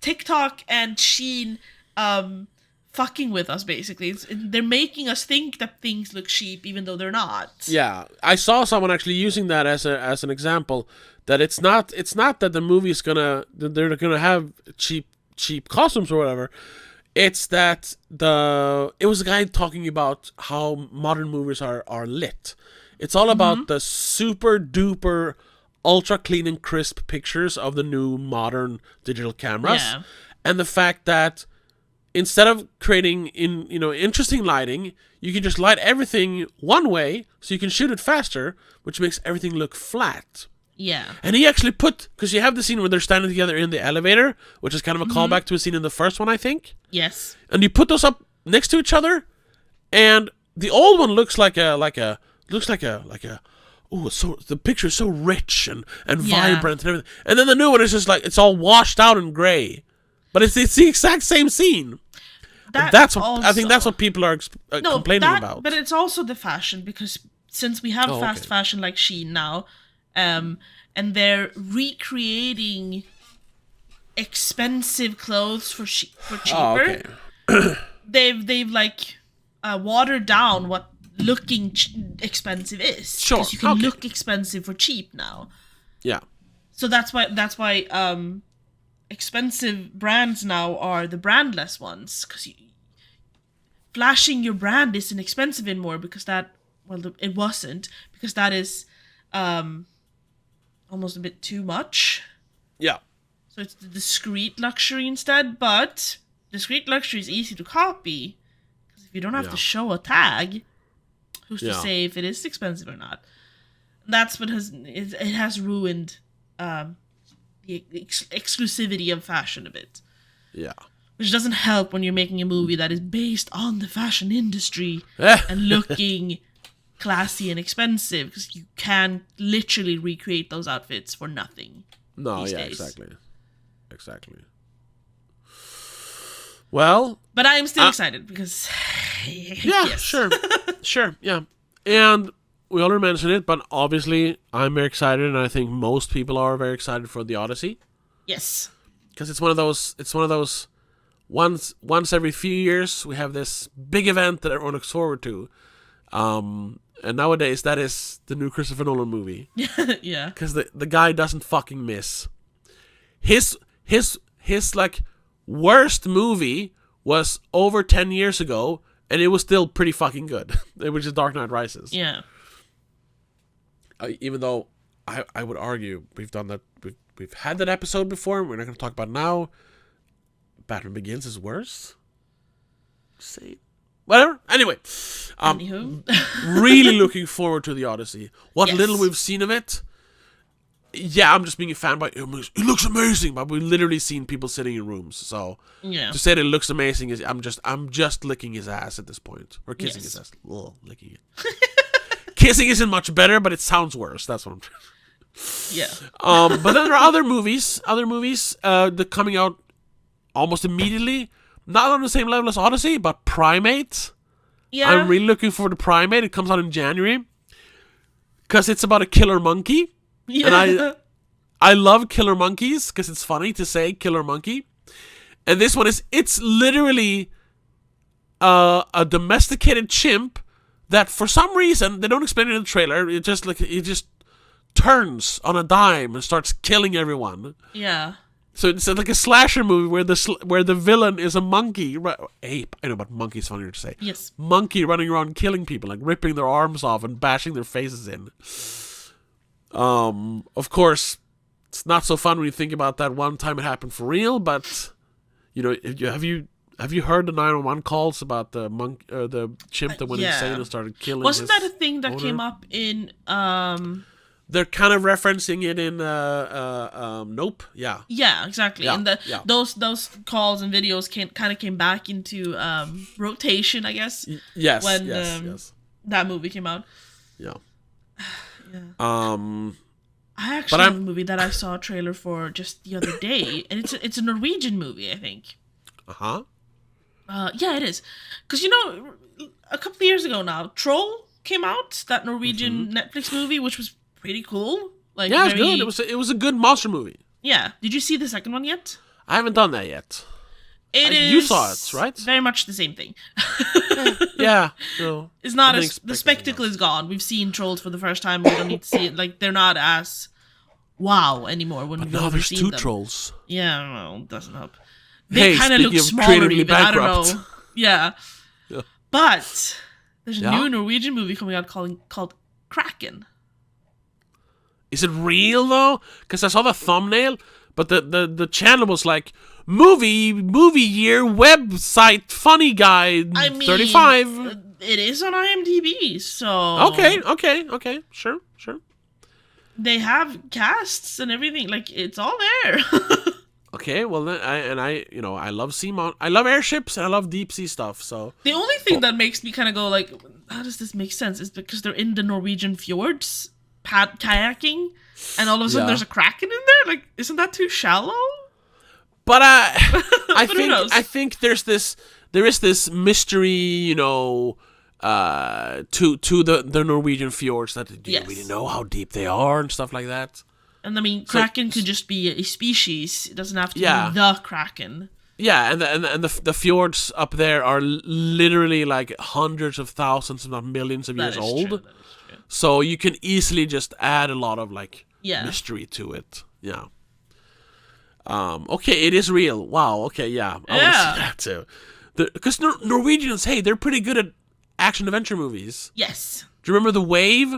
TikTok and Shein fucking with us basically. They're making us think that things look cheap even though they're not. Yeah, I saw someone actually using that as an example that it's not that the movie's they're gonna have cheap costumes or whatever. It's that it was a guy talking about how modern movies are lit. It's all about the super duper ultra clean and crisp pictures of the new modern digital cameras, and the fact that instead of creating interesting lighting, you can just light everything one way so you can shoot it faster, which makes everything look flat. Yeah. And he actually because you have the scene where they're standing together in the elevator, which is kind of a callback to a scene in the first one, I think. Yes. And you put those up next to each other, and the old one looks like a so the picture's so rich and vibrant and everything. And then the new one is just like it's all washed out and gray. But it's the exact same scene. That's what I think that's what people are complaining about. But it's also the fashion because since we have fast fashion like Shein now, and they're recreating expensive clothes for cheaper. They've like watered down what looking expensive is. Sure, because you can look expensive for cheap now. Yeah. So that's why expensive brands now are the brandless ones because flashing your brand isn't expensive anymore because it wasn't because that is almost a bit too much. Yeah. So it's the discreet luxury instead, but discreet luxury is easy to copy because if you don't have to show a tag, who's to say if it is expensive or not? That's what has ruined the exclusivity of fashion a bit. Yeah. Which doesn't help when you're making a movie that is based on the fashion industry and looking classy and expensive because you can literally recreate those outfits for nothing. No, yeah, days. Exactly. Well, but I am still excited because sure, yeah. And we already mentioned it, but obviously I'm very excited, and I think most people are very excited for the Odyssey. Yes, because it's one of those. Once every few years, we have this big event that everyone looks forward to. And nowadays, that is the new Christopher Nolan movie. Yeah. Because the guy doesn't fucking miss. His like worst movie was over 10 years ago, and it was still pretty fucking good. Which is Dark Knight Rises. Yeah. Even though I would argue we've done that, we've had that episode before. We're not going to talk about it now. Batman Begins is worse. Say whatever. Anyway, really looking forward to the Odyssey. What little we've seen of it, I'm just being a fanboy. It looks amazing, but we've literally seen people sitting in rooms. So to say that it looks amazing is I'm just licking his ass at this point, or kissing his ass. Ugh, licking it. Kissing isn't much better, but it sounds worse. That's what I'm trying. Yeah. But then there are other movies that coming out almost immediately. Not on the same level as Odyssey, but Primate. Yeah. I'm really looking forward to Primate. It comes out in January. Because it's about a killer monkey. Yeah. And I love killer monkeys because it's funny to say killer monkey. And this one it's literally a domesticated chimp that for some reason, they don't explain it in the trailer, it just turns on a dime and starts killing everyone. Yeah. So it's like a slasher movie where the villain is a monkey, ape. I know, but monkey's funnier to say. Yes. Monkey running around killing people, like ripping their arms off and bashing their faces in. Of course, it's not so fun when you think about that one time it happened for real. But have you heard the 911 calls about the chimp that went insane and started killing? Wasn't that a thing that came up in They're kind of referencing it in Nope. Yeah. Yeah, exactly. Yeah, And those calls and videos came back into rotation, I guess. Yes. When Yes. that movie came out. Yeah. Yeah. I actually have a movie that I saw a trailer for just the other day, and it's a Norwegian movie, I think. Uh-huh. Yeah, it is. Because a couple of years ago now, Troll came out, that Norwegian Netflix movie, which was pretty cool. Like, yeah, it was good. It was a good monster movie. Yeah. Did you see the second one yet? I haven't done that yet. You saw it, right? Very much the same thing. Yeah. No, it's not the spectacle is gone. We've seen Trolls for the first time. We don't need to see it. Like, they're not as wow anymore when we've now there's two them. Trolls. Yeah, well, it doesn't help. They kind of look smaller even. I don't know. Yeah. But there's a new Norwegian movie coming out called Kraken. Is it real though? Because I saw the thumbnail, but the channel was like movie year website funny guy 35. It is on IMDb, so okay, sure. They have casts and everything, like it's all there. Okay, well then I love I love airships and I love deep sea stuff. So the only thing that makes me kind of go like, how does this make sense? Is because they're in the Norwegian fjords. Kayaking, and all of a sudden there's a kraken in there. Like, isn't that too shallow? But I think there is this mystery, to the Norwegian fjords that you really know how deep they are and stuff like that. And I mean, kraken could just be a species. It doesn't have to be the kraken. Yeah, and the fjords up there are literally like hundreds of thousands, if not millions of years old. True. So you can easily just add a lot of mystery to it. Yeah. Okay, it is real. Wow. Okay, yeah. I want to see that too. Because Norwegians, hey, they're pretty good at action adventure movies. Yes. Do you remember The Wave?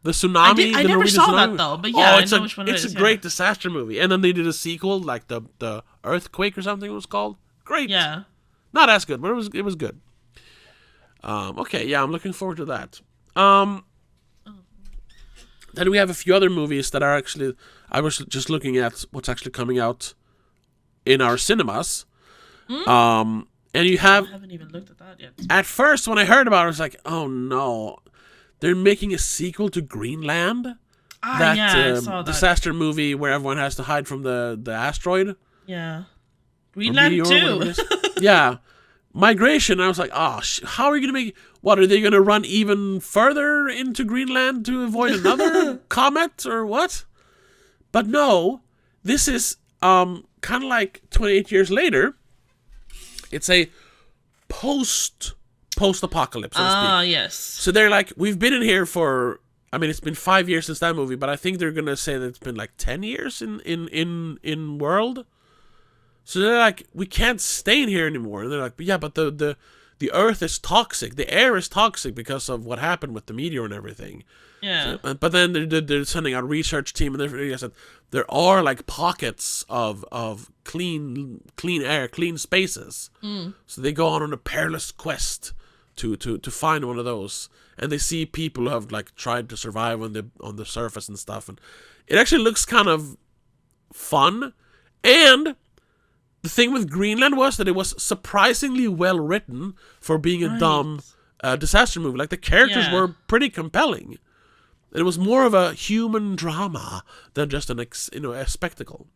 The tsunami? I never saw that though, but yeah, I know which one it is. It's a great disaster movie. And then they did a sequel, like the Earthquake or something it was called. Great. Yeah. Not as good, but it was good. Okay, yeah, I'm looking forward to that. Then we have a few other movies that are actually, I was just looking at what's actually coming out in our cinemas. And you have, I haven't even looked at that yet. At first, when I heard about it, I was like, oh no, they're making a sequel to Greenland. I saw that. Disaster movie where everyone has to hide from the asteroid. Yeah. Greenland too. Yeah. Migration, I was like, how are you going to make... What, are they going to run even further into Greenland to avoid another comet or what? But no, this is kind of like 28 years later. It's a post-apocalypse, so to speak. Yes. So they're like, we've been in here for... I mean, it's been 5 years since that movie, but I think they're going to say that it's been like 10 years in world. So they're like, we can't stay in here anymore. And they're like, but the earth is toxic. The air is toxic because of what happened with the meteor and everything. Yeah. So, but then they're sending out a research team, and they said there are like pockets of clean air, clean spaces. So they go on a perilous quest to find one of those, and they see people who have like tried to survive on the surface and stuff, and it actually looks kind of fun. And the thing with Greenland was that it was surprisingly well written for being a dumb disaster movie. Like, the characters were pretty compelling. It was more of a human drama than just a spectacle.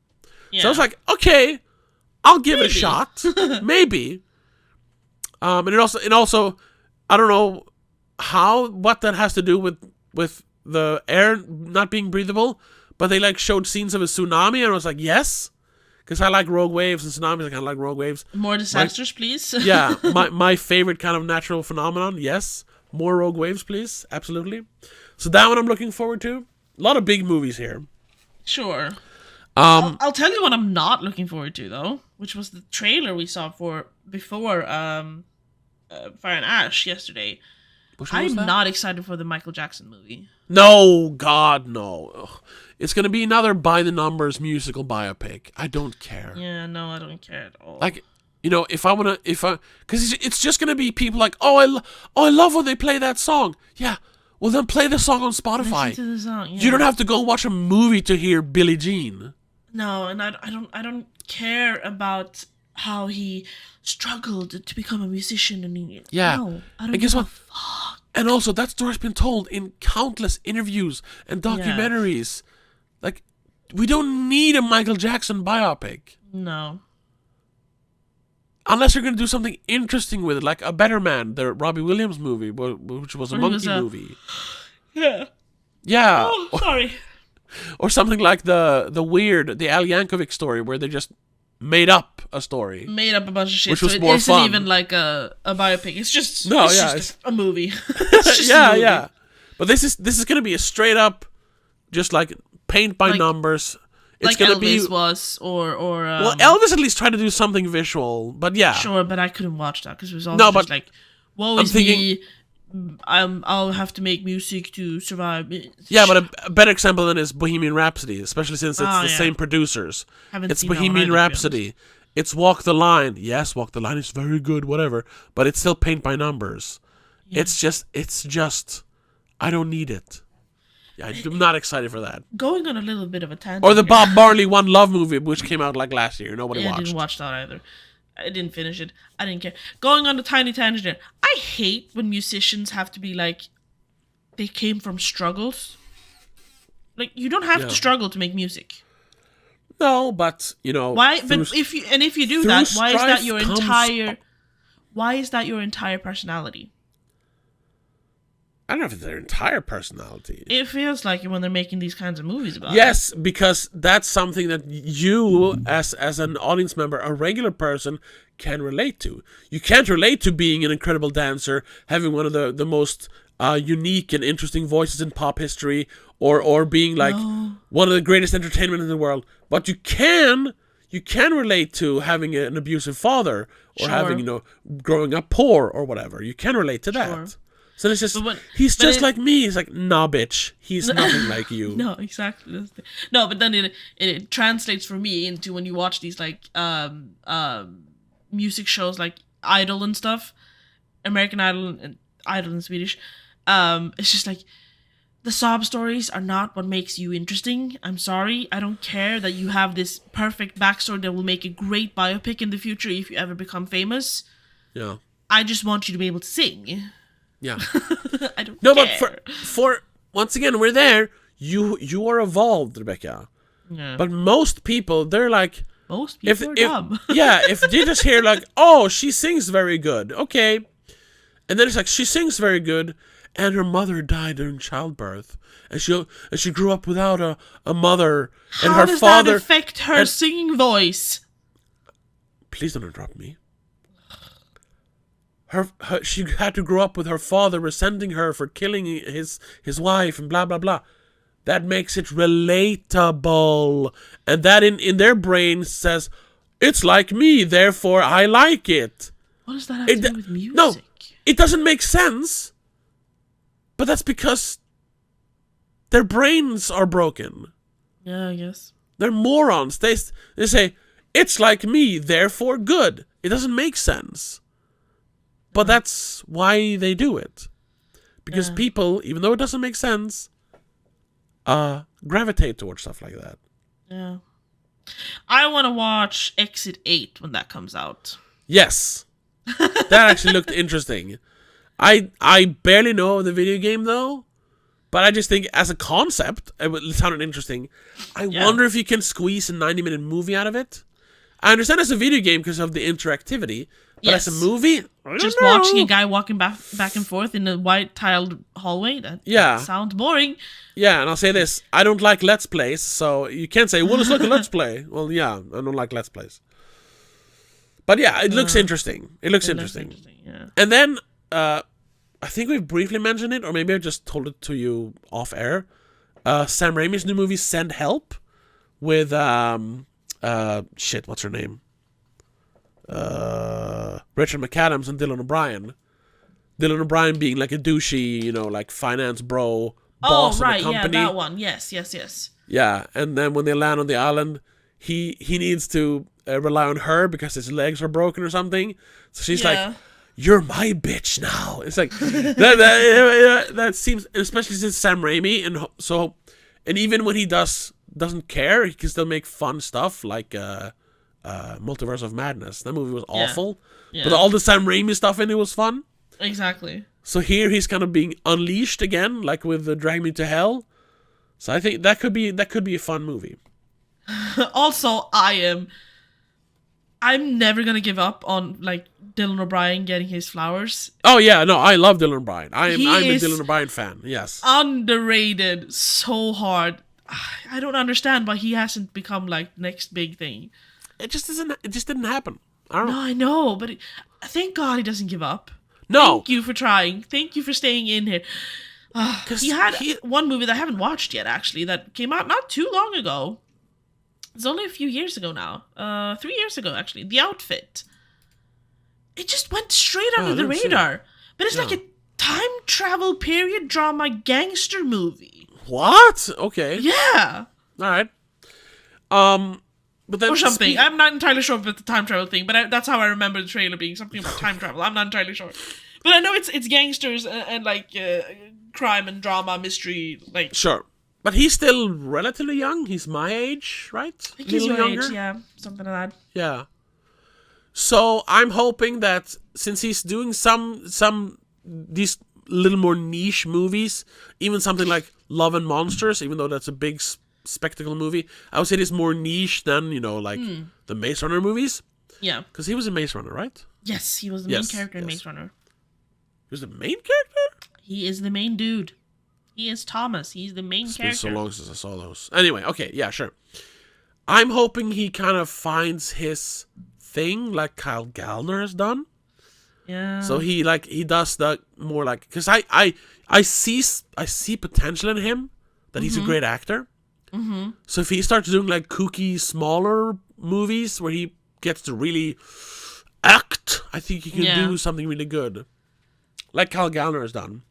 Yeah. So I was like, okay, I'll give it a shot. Maybe. And it also, I don't know what that has to do with the air not being breathable, but they like showed scenes of a tsunami, and I was like, yes. because I like rogue waves and tsunamis. I kind of like rogue waves. More disasters, please. Yeah, my favorite kind of natural phenomenon. Yes, more rogue waves, please. Absolutely. So that one I'm looking forward to. A lot of big movies here. Sure. I'll tell you what I'm not looking forward to though, which was the trailer we saw before Fire and Ash yesterday. I'm not excited for the Michael Jackson movie. No, God, no. Ugh. It's gonna be another by the numbers musical biopic. I don't care. Yeah, no, I don't care at all. Like, because it's just gonna be people like, I love when they play that song. Yeah, well then play the song on Spotify. Listen to the song. Yeah. You don't have to go watch a movie to hear Billie Jean. No, and I don't care about how he struggled to become a musician. And no, I don't give a fuck. And also, that story's been told in countless interviews and documentaries. Like, we don't need a Michael Jackson biopic. No. Unless you're going to do something interesting with it, like A Better Man, the Robbie Williams movie, which was a monkey movie. Yeah. Yeah. Oh, sorry. Or something like the Al Yankovic story, where they just made up a story. Made up a bunch of shit. Which was so more it isn't fun. Even like a biopic. It's just a movie. Yeah. But this is gonna be a straight up, just like paint by numbers. It's like gonna Elvis be was, or well, Elvis at least tried to do something visual, but yeah. Sure, but I couldn't watch that because it was all just like, woe is me. I'll have to make music to survive. Yeah, but a better example than is Bohemian Rhapsody, especially since it's the same producers. It's Bohemian Rhapsody. It's Walk the Line. Yes, Walk the Line is very good, whatever. But it's still paint by numbers. Yeah. It's just, I don't need it. Yeah, I'm not excited for that. Going on a little bit of a tangent. Or the Bob Marley One Love movie, which came out like last year. Nobody watched. I didn't watch that either. I didn't finish it. I didn't care. Going on a tiny tangent. I hate when musicians have to be like, they came from struggles. Like, you don't have to struggle to make music. No, but why? But if you do that, why is that your entire? Why is that your entire personality? I don't know if it's their entire personality. It feels like it when they're making these kinds of movies about it. Yes, because that's something that you, as an audience member, a regular person, can relate to. You can't relate to being an incredible dancer, having one of the most unique and interesting voices in pop history, or being like one of the greatest entertainment in the world. But you can relate to having an abusive father, or having growing up poor or whatever. You can relate to that. So it's just, he's just like me. He's like, nah, bitch. He's nothing like you. No, exactly. No, but then it translates for me into when you watch these like music shows like Idol and stuff, American Idol and Idol in Swedish. It's just like, the sob stories are not what makes you interesting. I'm sorry. I don't care that you have this perfect backstory that will make a great biopic in the future if you ever become famous. Yeah. I just want you to be able to sing. Yeah. I don't care. But for once again, we're there. You are evolved, Rebecca. Yeah. But most people, they're like, most people are dumb. Yeah, if they just hear like, oh, she sings very good. Okay. And then it's like, she sings very good, and her mother died during childbirth. And she grew up without a mother. And How her does father that affect her singing voice? Please don't interrupt me. She had to grow up with her father resenting her for killing his wife and blah, blah, blah. That makes it relatable. And that in their brain says, it's like me, therefore I like it. What does that have to do with music? No, it doesn't make sense. But that's because their brains are broken. Yeah, I guess. They're morons. They say, it's like me, therefore good. It doesn't make sense. But that's why they do it. Because people, even though it doesn't make sense, gravitate towards stuff like that. Yeah. I want to watch Exit 8 when that comes out. Yes. That actually looked interesting. I barely know the video game, though. But I just think, as a concept, it sounded interesting. I wonder if you can squeeze a 90-minute movie out of it. I understand it's a video game because of the interactivity. But as a movie, just watching a guy walking back and forth in a white tiled hallway, that sounds boring. Yeah, and I'll say this: I don't like Let's Plays, so you can't say, "Well, it's like a Let's Play." Well, yeah, I don't like Let's Plays. But yeah, it looks interesting. It looks interesting. Yeah. And then I think we've briefly mentioned it, or maybe I just told it to you off air. Sam Raimi's new movie Send Help with what's her name? Richard McAdams and Dylan O'Brien. Dylan O'Brien being like a douchey, like finance bro boss of a company. Yeah, that one. Yes. Yeah, and then when they land on the island, he needs to rely on her because his legs are broken or something. So she's like, "You're my bitch now." It's like that seems, especially since Sam Raimi, and even when he doesn't care, he can still make fun stuff like Multiverse of Madness. That movie was awful, but all the Sam Raimi stuff in it was fun. Exactly. So here he's kind of being unleashed again, like with the Drag Me to Hell. So I think that could be a fun movie. Also, I'm never gonna give up on like Dylan O'Brien getting his flowers. Oh yeah, no, I love Dylan O'Brien. I'm a Dylan O'Brien fan. Yes, underrated so hard. I don't understand why he hasn't become like next big thing. It just didn't happen. I don't know. No, I know, but thank God he doesn't give up. No, thank you for trying. Thank you for staying in here. He had one movie that I haven't watched yet, actually, that came out not too long ago. It's only a few years ago now. 3 years ago, actually. The Outfit. It just went straight under the radar. But it's like a time travel period drama gangster movie. What? Okay. Yeah. All right. But then or something. I'm not entirely sure about the time travel thing, but that's how I remember the trailer being, something about time travel. I'm not entirely sure. But I know it's gangsters and like crime and drama, mystery, like. Sure. But he's still relatively young. He's my age, right? I think he's your age, yeah. Something like that. Yeah. So I'm hoping that since he's doing some these little more niche movies, even something like Love and Monsters, even though that's a big spectacle movie, I would say it's more niche than, the Maze Runner movies. Yeah. Because he was in Maze Runner, right? Yes, he was the main character in Maze Runner. He was the main character? He is the main dude. He is Thomas. He's the main character. It's been so long since I saw those. Anyway, okay, yeah, sure. I'm hoping he kind of finds his thing like Kyle Gallner has done. Yeah. So he does the more like, because I see potential in him, that he's a great actor. Mm-hmm. So if he starts doing like kooky, smaller movies where he gets to really act, I think he can do something really good, like Kyle Gallner has done.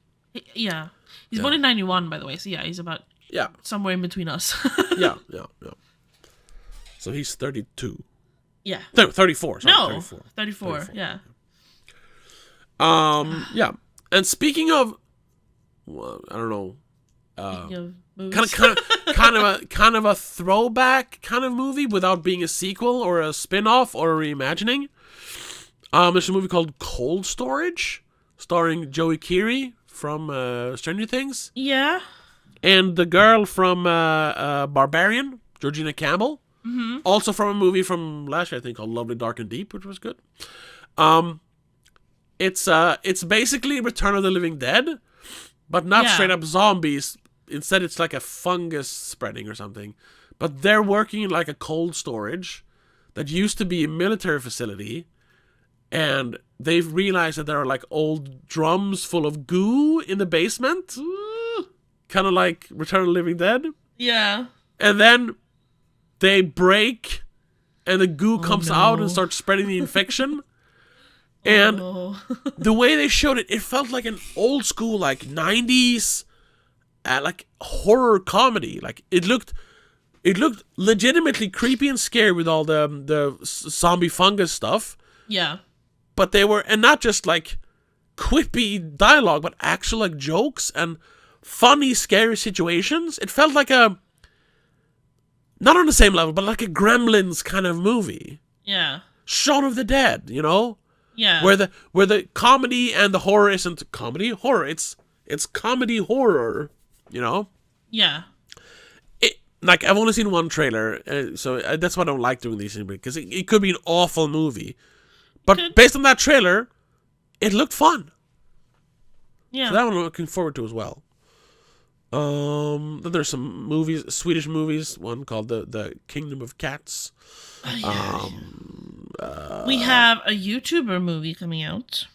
Yeah. He's born in 91, by the way, so he's about somewhere in between us. yeah. So he's 32. Yeah. 34, sorry. No, 34. 34, yeah. Yeah. And speaking of, well, I don't know, kind of a throwback kind of movie without being a sequel or a spin-off or a reimagining. There's a movie called Cold Storage, starring Joey Keery from Stranger Things. Yeah. And the girl from Barbarian, Georgina Campbell. Mm-hmm. Also from a movie from last year, I think, called Lovely, Dark, and Deep, which was good. It's basically Return of the Living Dead, but not straight up zombies. Instead, it's like a fungus spreading or something. But they're working in like a cold storage that used to be a military facility, and they've realized that there are like old drums full of goo in the basement. Kind of like Return of the Living Dead. Yeah. And then they break, and the goo comes out and starts spreading the infection. And the way they showed it, it felt like an old school, like 90s, like horror comedy. Like it looked legitimately creepy and scary with all the zombie fungus stuff. Yeah. But they were, and not just like quippy dialogue, but actual like jokes and funny, scary situations. It felt like not on the same level, but like a Gremlins kind of movie. Yeah. Shaun of the Dead, Yeah. Where the comedy and the horror isn't comedy horror. It's comedy horror, Yeah. Like I've only seen one trailer, so that's why I don't like doing these things, because it could be an awful movie, But based on that trailer, it looked fun. Yeah. So that one I'm looking forward to as well. Then there's some movies, Swedish movies. One called the Kingdom of Cats. We have a YouTuber movie coming out.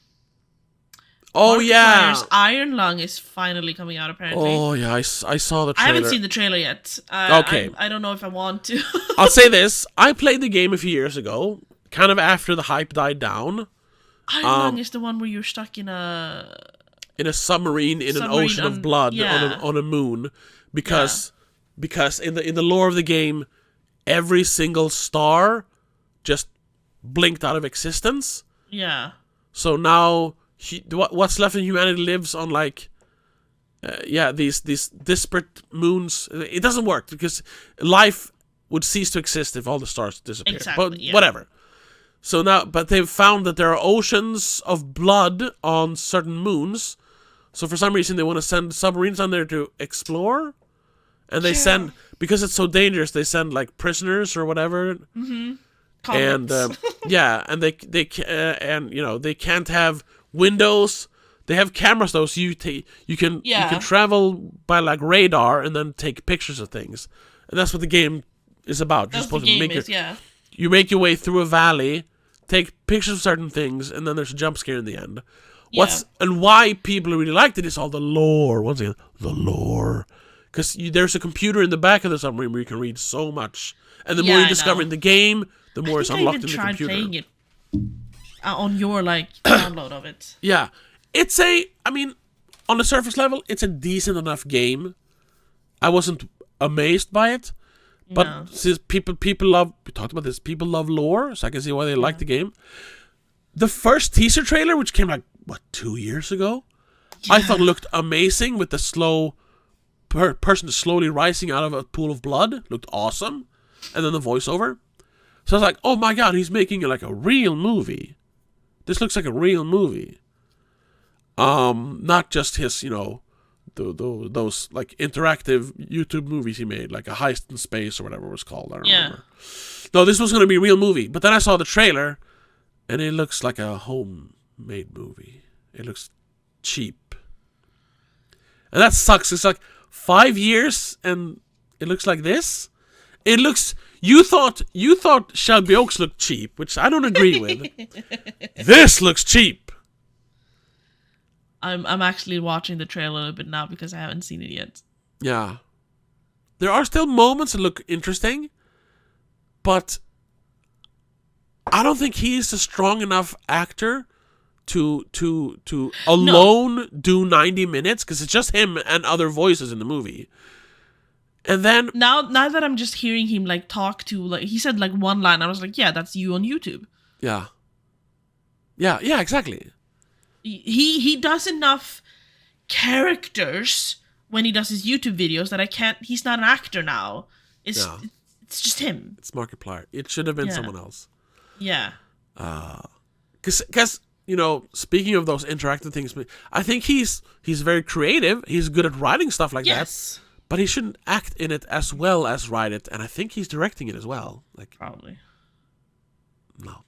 Oh Markiplier's Iron Lung is finally coming out, apparently. Oh yeah, I saw the trailer. I haven't seen the trailer yet. Okay. I don't know if I want to. I'll say this. I played the game a few years ago, kind of after the hype died down. Iron Lung is the one where you're stuck in a submarine in an ocean of blood on a moon, because in the lore of the game, every single star just blinked out of existence. Yeah. So now what's left of humanity lives on these disparate moons. It doesn't work because life would cease to exist if all the stars disappear. Exactly, but whatever. So now, but they've found that there are oceans of blood on certain moons. So for some reason they want to send submarines on there to explore, and they send, because it's so dangerous, they send like prisoners or whatever. Mm-hmm. And and they can't have windows. They have cameras though, so you can travel by like radar and then take pictures of things, and that's what the game is about. You make your way through a valley, take pictures of certain things, and then there's a jump scare in the end. And why people really liked it is all the lore. Once again, the lore, because there's a computer in the back of the submarine where you can read so much, and the more you discover in the game, the more it's unlocked in the computer. I tried playing it on your download of it. Yeah, it's on the surface level, it's a decent enough game. I wasn't amazed by it, but since people love, we talked about this, people love lore, so I can see why they like the game. The first teaser trailer, which came 2 years ago, I thought looked amazing with the slow person slowly rising out of a pool of blood. Looked awesome, and then the voiceover. So I was like, oh my god, he's making it like a real movie. This looks like a real movie. Not just his, those like interactive YouTube movies he made, like A Heist in Space or whatever it was called. I don't remember. No, this was going to be a real movie. But then I saw the trailer, and it looks like a homemade movie. It looks cheap. And that sucks. It's like 5 years, and it looks like this. It looks... You thought Shelby Oaks looked cheap, which I don't agree with. This looks cheap. I'm actually watching the trailer a little bit now because I haven't seen it yet. Yeah. There are still moments that look interesting, but I don't think he's a strong enough actor to alone do 90 minutes, because it's just him and other voices in the movie. And then now that I'm just hearing him talk to, he said one line, I was like, yeah, that's you on YouTube. Yeah, exactly. He does enough characters when he does his YouTube videos that he's not an actor now. It's just him. It's Markiplier. It should have been someone else. Yeah. Because speaking of those interactive things, I think he's very creative. He's good at writing stuff like that. But he shouldn't act in it as well as write it, and I think he's directing it as well. Probably. No.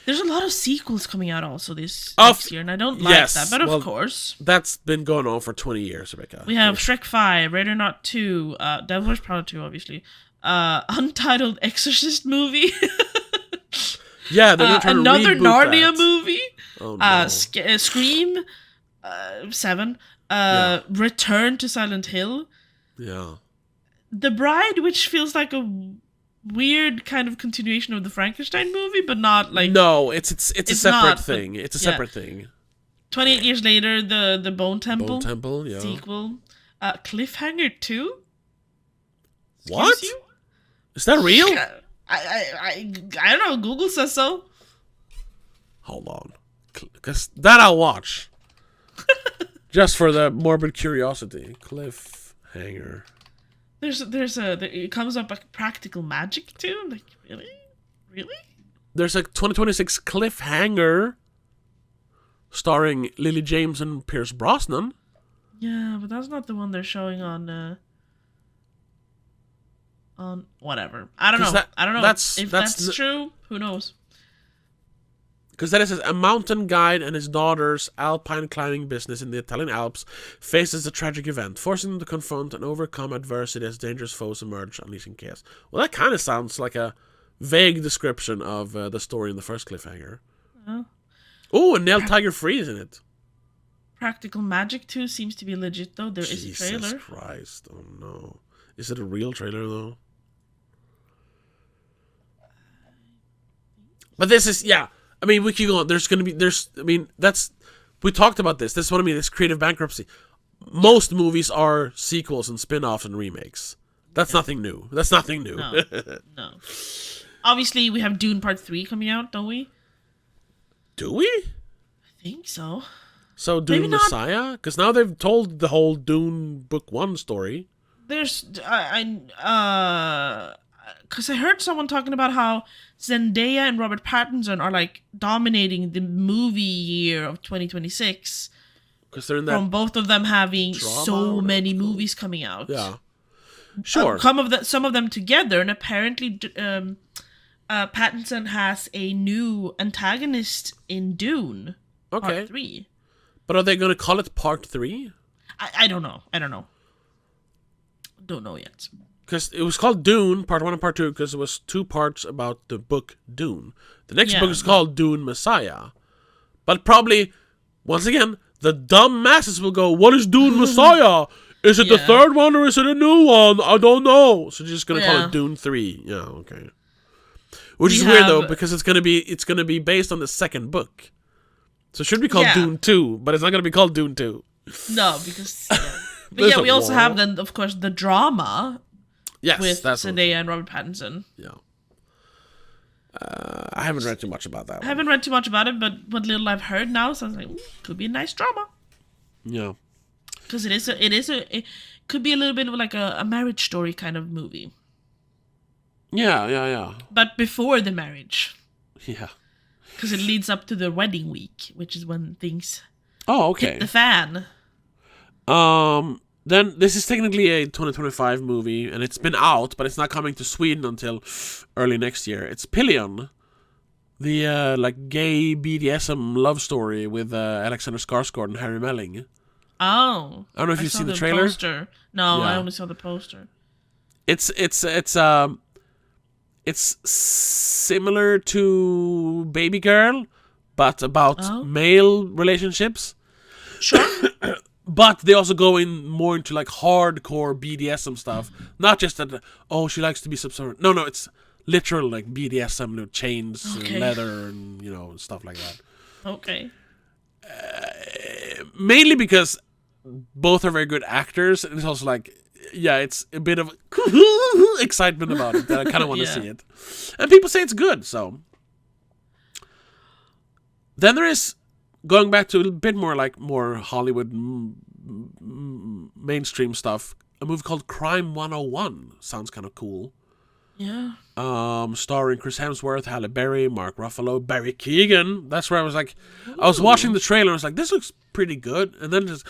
There's a lot of sequels coming out also this next year, and I don't like that, but of course. That's been going on for 20 years, Rebecca. We have Shrek 5, Raider Not 2, Devil Wears Prada 2, obviously, Untitled Exorcist movie. Yeah, they're going to try to another reboot Narnia that. movie. Oh, no. Scream 7, Return to Silent Hill. Yeah. The Bride, which feels like a weird kind of continuation of the Frankenstein movie, but not No, it's a separate thing. It's a separate thing. 28 years later, the Bone Temple. Bone Temple, yeah. Sequel. Cliffhanger 2. What? Is that real? I don't know. Google says so. Hold on. Because that I'll watch. Just for the morbid curiosity. Cliffhanger. It comes up like Practical Magic too. Really? There's a 2026 Cliffhanger starring Lily James and Pierce Brosnan. Yeah, but that's not the one they're showing on whatever. I don't know. I don't know if that's true. Who knows? Because then it says, a mountain guide and his daughter's alpine climbing business in the Italian Alps faces a tragic event, forcing them to confront and overcome adversity as dangerous foes emerge, unleashing chaos. Well, that kind of sounds like a vague description of the story in the first cliffhanger. Oh, and Nail Tiger Free is in it. Practical Magic 2 seems to be legit, though. There is a trailer. Jesus Christ. Oh, no. Is it a real trailer, though? But this is, yeah. I mean, we keep going. We talked about this. This is what I mean. This creative bankruptcy. Most movies are sequels and spin-offs and remakes. That's nothing new. No. Obviously, we have Dune Part 3 coming out, don't we? Do we? I think so. So Dune Messiah? Because now they've told the whole Dune Book 1 story. There's... Because I heard someone talking about how Zendaya and Robert Pattinson are like dominating the movie year of 2026. Because they're in that from both of them having so many movies coming out. Yeah, sure. Some of them together, and apparently, Pattinson has a new antagonist in Dune. Part 3. But are they going to call it Part 3? I don't know. Don't know yet. Because it was called Dune, Part 1 and Part 2, because it was 2 parts about the book Dune. The next book is called Dune Messiah. But probably, once again, the dumb masses will go, what is Dune Messiah? Is it the third one or is it a new one? I don't know. So they're just going to call it Dune 3. Yeah, okay. Which is weird, though, because it's going to be based on the second book. So it should be called Dune 2, but it's not going to be called Dune 2. No, because... But we also have, then, of course, the drama... Yes, with that's Zendaya and Robert Pattinson. Yeah. I haven't read too much about that. I haven't read too much about it, but what little I've heard now sounds like could be a nice drama. Yeah. Because it could be a little bit of like a marriage story kind of movie. Yeah. But before the marriage. Yeah. Because it leads up to the wedding week, which is when things hit the fan. Then this is technically a 2025 movie, and it's been out, but it's not coming to Sweden until early next year. It's Pillion, the gay BDSM love story with Alexander Skarsgård and Harry Melling. Oh, I don't know if you've seen the trailer. Poster. No, I only saw the poster. It's similar to Baby Girl, but about male relationships. Sure. But they also go in more into like hardcore BDSM stuff. Not just that, she likes to be subservient. No, it's literal like BDSM, chains, and leather, and stuff like that. Okay. Mainly because both are very good actors, and it's also like, it's a bit of excitement about it that I kind of want to see it. And people say it's good, so. Then there is... Going back to a bit more Hollywood mainstream stuff, a movie called Crime 101 sounds kind of cool. Yeah. Starring Chris Hemsworth, Halle Berry, Mark Ruffalo, Barry Keoghan. That's where I was like, I was watching the trailer and I was like, this looks pretty good. And then is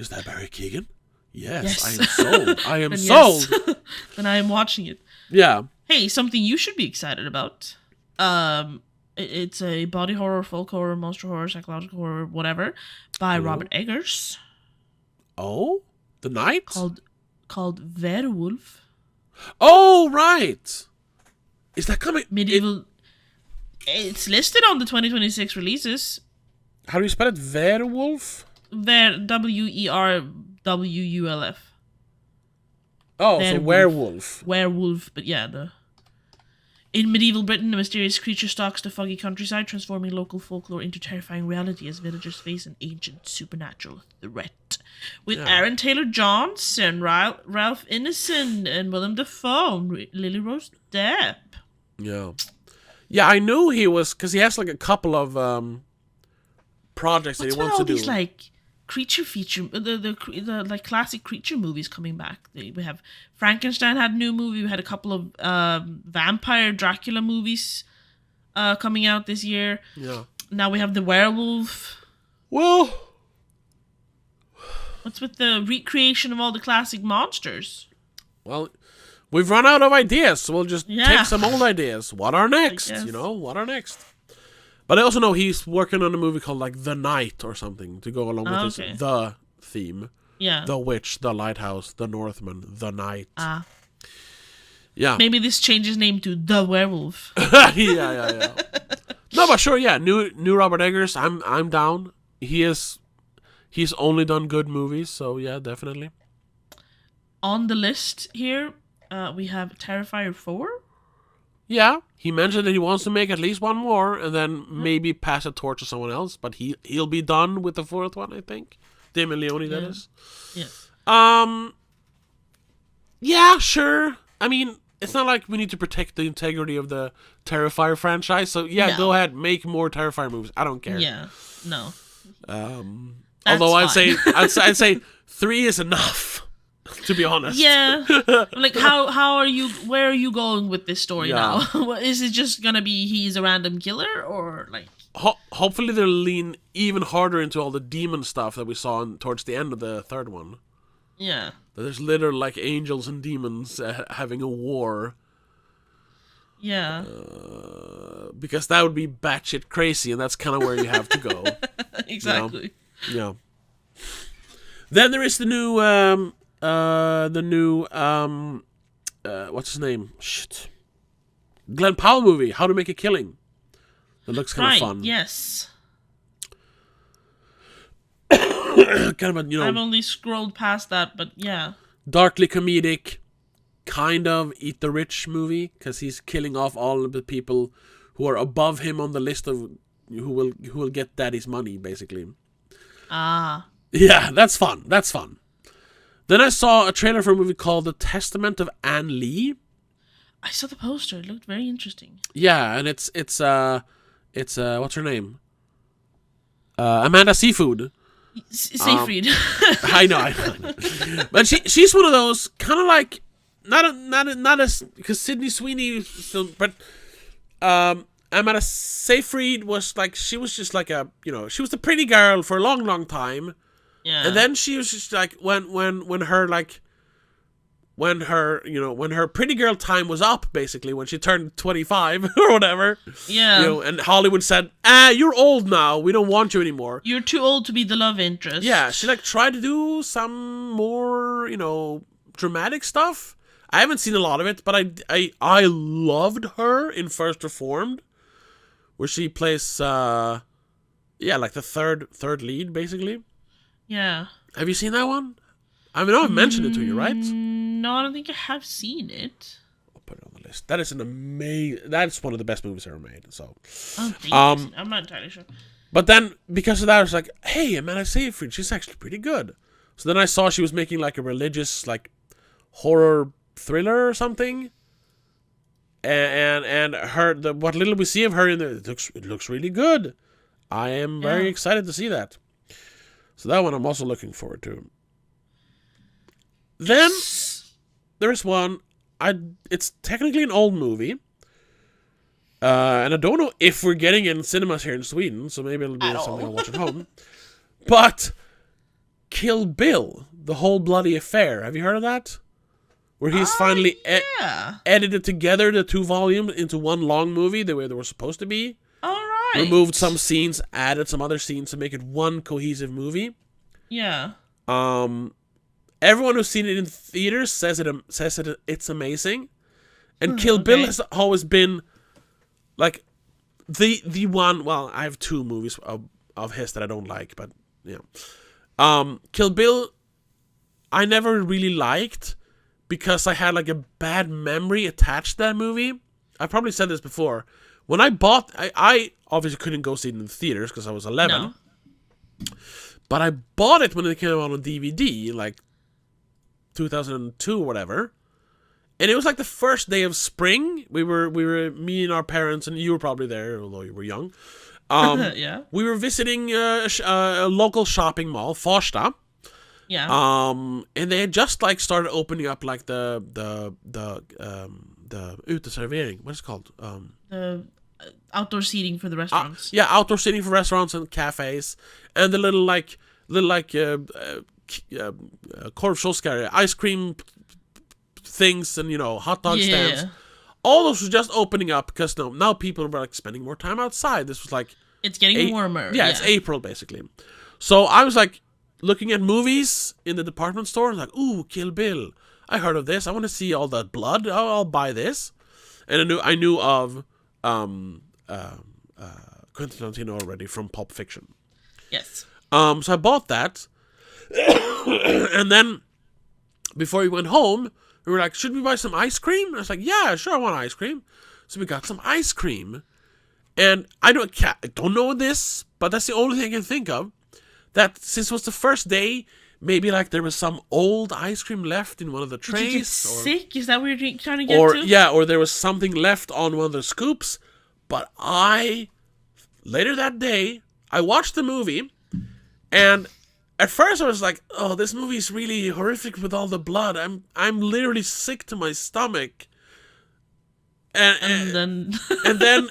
that Barry Keoghan? Yes. I am sold. I am sold. Then I am watching it. Yeah. Hey, something you should be excited about. It's a body horror, folk horror, monster horror, psychological horror, whatever, by Robert Eggers. Oh, The Night? Called Werewolf. Oh, right. Is that coming? Medieval. It's listed on the 2026 releases. How do you spell it? Werewolf? Werwulf. Oh, so werewolf. Werewolf, but In medieval Britain, a mysterious creature stalks the foggy countryside, transforming local folklore into terrifying reality as villagers face an ancient supernatural threat. With Aaron Taylor-Johnson, Ralph Ineson, and Willem Dafoe, and Lily Rose Depp. Yeah. Yeah, I knew he was, because he has like a couple of projects that he wants to do. These like creature feature, the like classic creature movies coming back. We have Frankenstein had a new movie. We had a couple of vampire Dracula movies coming out this year. Yeah. Now we have the werewolf. Well, what's with the recreation of all the classic monsters? Well, we've run out of ideas, so we'll just take some old ideas. What are next? What are next? But I also know he's working on a movie called like The Night or something to go along with his The theme. Yeah. The Witch, The Lighthouse, The Northman, The Night. Ah. Yeah. Maybe this changes name to The Werewolf. yeah. No, but sure, yeah. New Robert Eggers. I'm down. He's only done good movies, so yeah, definitely. On the list here, we have Terrifier 4. Yeah, he mentioned that he wants to make at least one more, and then maybe pass a torch to someone else. But he'll be done with the fourth one, I think. Damon Leone, that is. Yeah. Yeah, sure. I mean, it's not like we need to protect the integrity of the Terrifier franchise. So yeah, go ahead, make more Terrifier movies. I don't care. Yeah. No. Although I'd say 3 is enough. To be honest. Yeah. Like where are you going with this story now? Is it just gonna be he's a random killer, or like hopefully they'll lean even harder into all the demon stuff that we saw towards the end of the third one. Yeah. There's literally like angels and demons having a war. Yeah. Because that would be batshit crazy, and that's kind of where you have to go. Exactly. You know? Yeah. Then there is the new what's his name? Shit. Glenn Powell movie, How to Make a Killing. That looks kind of fun. Yes. Kind of a, I've only scrolled past that, but yeah. Darkly comedic, kind of Eat the Rich movie, because he's killing off all of the people who are above him on the list of who will get daddy's money, basically. Ah. Yeah, that's fun. Then I saw a trailer for a movie called The Testament of Anne Lee. I saw the poster. It looked very interesting. Yeah, and it's what's her name? Amanda Seyfried. Seyfried. I know. But she's one of those kind of like not as, because Sydney Sweeney still, but Amanda Seyfried was like, she was just like a, she was the pretty girl for a long time. Yeah. And then she was just like, when her pretty girl time was up, basically, when she turned 25 or whatever. Yeah. And Hollywood said, you're old now, we don't want you anymore. You're too old to be the love interest. Yeah, she like tried to do some more, dramatic stuff. I haven't seen a lot of it, but I loved her in First Reformed, where she plays like the third lead, basically. Yeah. Have you seen that one? I mean, I've mentioned it to you, right? No, I don't think I have seen it. I'll put it on the list. That is that's one of the best movies ever made. So, I'm not entirely sure. But then, because of that, I was like, hey, Amanda Seyfried, she's actually pretty good. So then I saw she was making like a religious, like, horror thriller or something. And what little we see of her in there, it looks really good. I am very excited to see that. So that one I'm also looking forward to. Then there's one. It's technically an old movie, and I don't know if we're getting it in cinemas here in Sweden. So maybe it'll be something I'll watch at home. But Kill Bill, The Whole Bloody Affair. Have you heard of that? Where he's finally edited together the 2 volumes into one long movie, the way they were supposed to be. All right. Removed some scenes, added some other scenes to make it one cohesive movie. Yeah. Everyone who's seen it in theaters says it's amazing, and Kill Bill has always been like the one. Well, I have 2 movies of his that I don't like, but Kill Bill I never really liked because I had like a bad memory attached to that movie. I probably said this before. When I bought, I obviously couldn't go see it in the theaters because I was 11. No. But I bought it when it came out on DVD, like 2002 or whatever. And it was like the first day of spring. We were me and our parents, and you were probably there, although you were young. Yeah. We were visiting a local shopping mall, Farsta. Yeah. And they had just like started opening up like the uteservering. What is it called? The outdoor seating for the restaurants. Yeah, outdoor seating for restaurants and cafes, and the little korvkiosker, ice cream things, and hot dog stands. all those was just opening up because now people were like spending more time outside. This was like it's getting warmer. Yeah, it's April basically. So I was like looking at movies in the department store, like, ooh, Kill Bill. I heard of this. I want to see all that blood. I'll buy this. And I knew of Quentin Tarantino already from Pulp Fiction. Yes. So I bought that. And then before we went home, we were like, should we buy some ice cream? I was like, yeah, sure, I want ice cream. So we got some ice cream. And I don't know this, but that's the only thing I can think of. That since it was the first day, maybe like there was some old ice cream left in one of the trays. Did you get sick? Is that what you're trying to get to? Yeah, or there was something left on one of the scoops. But later that day, I watched the movie, and at first I was like, oh, this movie is really horrific with all the blood. I'm literally sick to my stomach. And then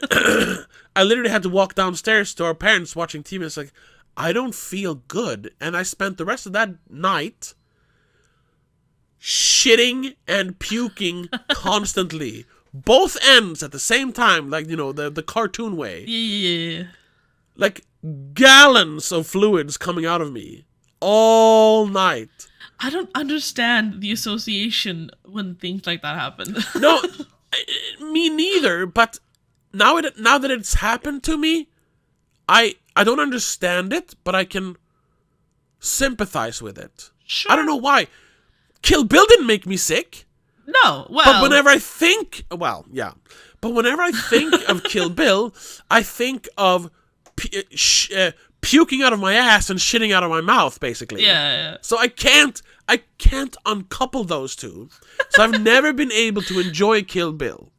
I literally had to walk downstairs to our parents watching TV. It's like, I don't feel good. And I spent the rest of that night shitting and puking constantly. Both ends at the same time, like, the cartoon way. Yeah. Like gallons of fluids coming out of me all night. I don't understand the association when things like that happen. No, me neither. But now that it's happened to me, I don't understand it, but I can sympathize with it. Sure. I don't know why. Kill Bill didn't make me sick. No, well... But whenever I think... Well, yeah. But whenever I think of Kill Bill, I think of puking out of my ass and shitting out of my mouth, basically. Yeah. So I can't uncouple those two. So I've never been able to enjoy Kill Bill.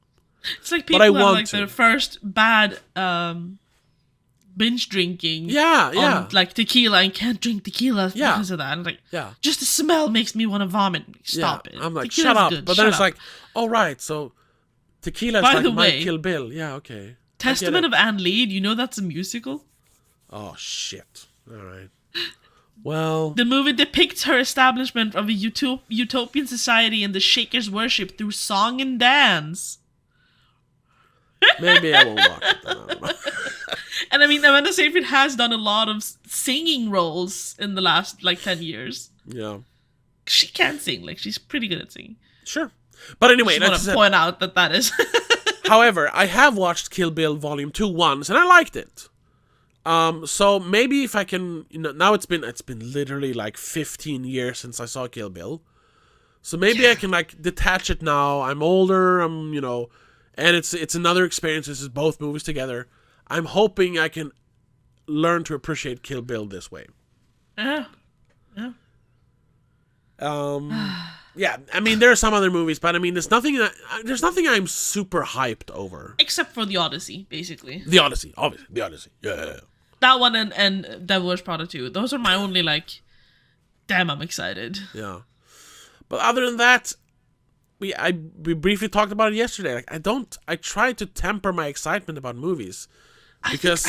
It's like people have like their first bad binge drinking on like tequila and can't drink tequila because of that. And like, just the smell makes me want to vomit. Stop it. I'm like, Tequila's shut up. good. But then it's like, all right, so tequila is By like the my way, Kill Bill. Yeah, okay. Testament of Anne Lee, you know that's a musical? Oh, shit. All right. Well... The movie depicts her establishment of a utopian society and the Shakers' worship through song and dance. Maybe I won't watch it then. I don't know. And I mean, Amanda Seyfried has done a lot of singing roles in the last, 10 years. Yeah. She can sing. She's pretty good at singing. Sure. But anyway... I just want to point out that is... However, I have watched Kill Bill Volume 2 once, and I liked it. So maybe if I can... now it's been literally 15 years since I saw Kill Bill. So maybe I can, detach it now. I'm older, and it's another experience. This is both movies together. I'm hoping I can learn to appreciate Kill Bill this way. Yeah. Yeah, I mean, there are some other movies, but I mean, there's nothing I'm super hyped over. Except for The Odyssey, basically. The Odyssey, obviously. The Odyssey, yeah. That one and Devil Wears Prada 2. Those are my only, damn, I'm excited. Yeah. But other than that, we briefly talked about it yesterday. I try to temper my excitement about movies. Because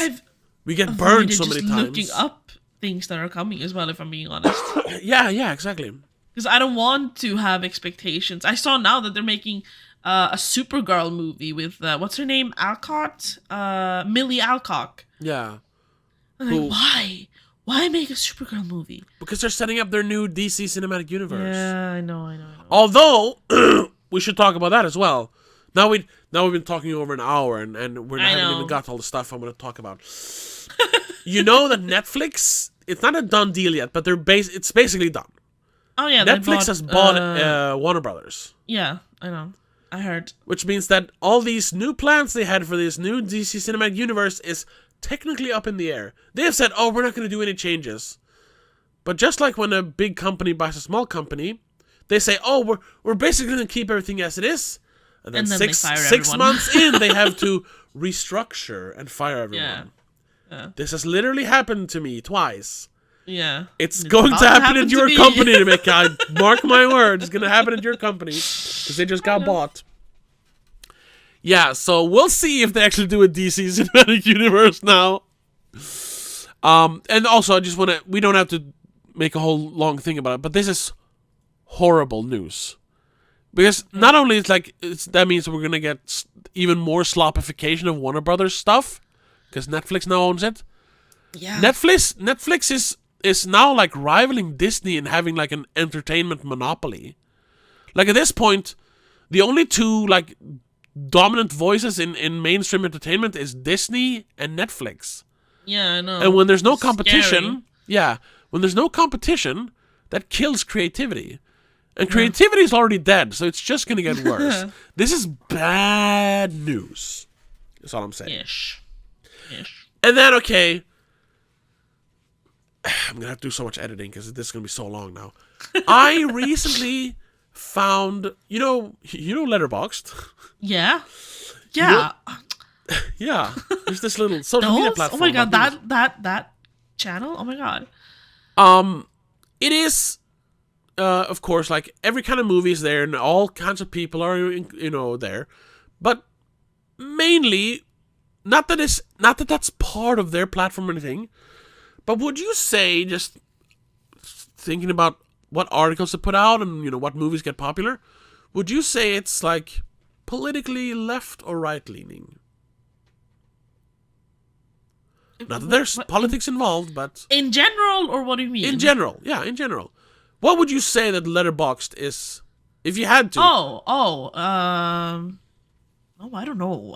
we get burned so many times. Looking up things that are coming as well, if I'm being honest. Yeah, exactly. Because I don't want to have expectations. I saw now that they're making a Supergirl movie with, what's her name? Alcott? Millie Alcock. Yeah. I'm like, why? Why make a Supergirl movie? Because they're setting up their new DC Cinematic Universe. Yeah, I know. Although, we should talk about that as well. Now we've been talking over an hour, and we haven't even got all the stuff I'm going to talk about. You know that Netflix, it's not a done deal yet, but it's basically done. Oh yeah, Netflix has bought Warner Brothers. Yeah, I know. I heard. Which means that all these new plans they had for this new DC Cinematic Universe is technically up in the air. They have said, oh, we're not going to do any changes. But just like when a big company buys a small company, they say, oh, we're basically going to keep everything as it is. And then, six months in, they have to restructure and fire everyone. Yeah. This has literally happened to me twice. Yeah. It's going to happen at your company, Rebecca. Mark my words. It's going to happen at your company. Because they just got bought. Yeah, so we'll see if they actually do a DC Cinematic Universe now. And also, I just want to... We don't have to make a whole long thing about it, but this is horrible news. Because not only that means we're gonna get even more slopification of Warner Brothers stuff, because Netflix now owns it. Yeah. Netflix is now like rivaling Disney in having like an entertainment monopoly. Like at this point, the only two like dominant voices in mainstream entertainment is Disney and Netflix. Yeah, I know. And when there's no competition, scary. when there's no competition, that kills creativity. And creativity is already dead, so it's just gonna get worse. This is bad news. That's all I'm saying. Ish. And then, okay, I'm gonna have to do so much editing because this is gonna be so long now. I recently found, you know Letterboxd. Yeah. Yeah. Yeah. There's this little social media platform. Oh my god, that channel. Oh my god. It is. Of course, like every kind of movie is there, and all kinds of people are, there. But mainly, not that that's part of their platform or anything. But would you say, just thinking about what articles to put out and what movies get popular, would you say it's like politically left or right leaning? Not that there's politics involved, but in general, or what do you mean? In general, yeah, in general. What would you say that Letterboxd is, if you had to? Oh, I don't know.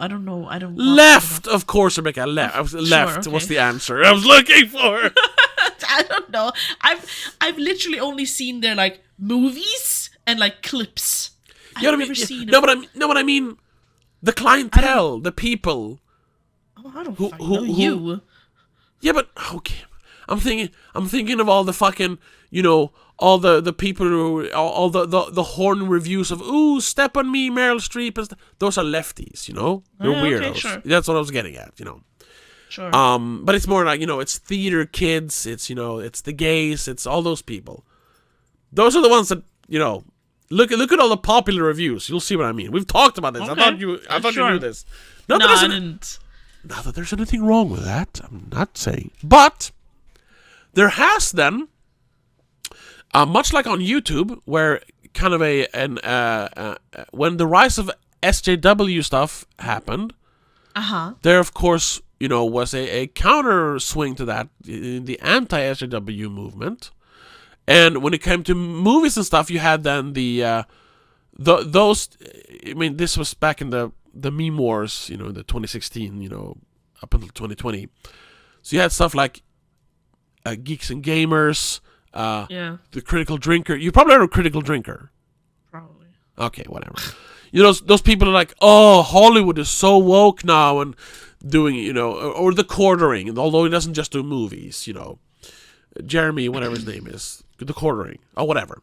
Left, of course, Rebecca. Left. Sure, Left okay. was the answer I was looking for. I don't know. I've literally only seen their like movies and like clips. I've never seen it. What I mean, the clientele, the people. Oh, I don't know you. Yeah, but okay. I'm thinking of all the fucking, all the people who, all the horn reviews of, ooh, step on me, Meryl Streep. Those are lefties, They're weirdos. Okay, sure. That's what I was getting at, Sure. But it's more like, it's theater kids, it's, it's the gays, it's all those people. Those are the ones that, look at all the popular reviews. You'll see what I mean. We've talked about this. Okay. I thought you knew this. No, I didn't. Not that there's anything wrong with that. I'm not saying. But there has then, much like on YouTube, where kind of when the rise of SJW stuff happened, there of course was a counter swing to that, the anti-SJW movement, and when it came to movies and stuff, you had then those. I mean, this was back in the meme wars, the 2016, up until 2020. So you had stuff like Geeks and Gamers. The Critical Drinker. You probably heard of Critical Drinker. Probably. Okay, whatever. Those people are like, oh, Hollywood is so woke now and doing, or The Quartering. Although he doesn't just do movies, Jeremy, whatever his name is, The Quartering, or whatever.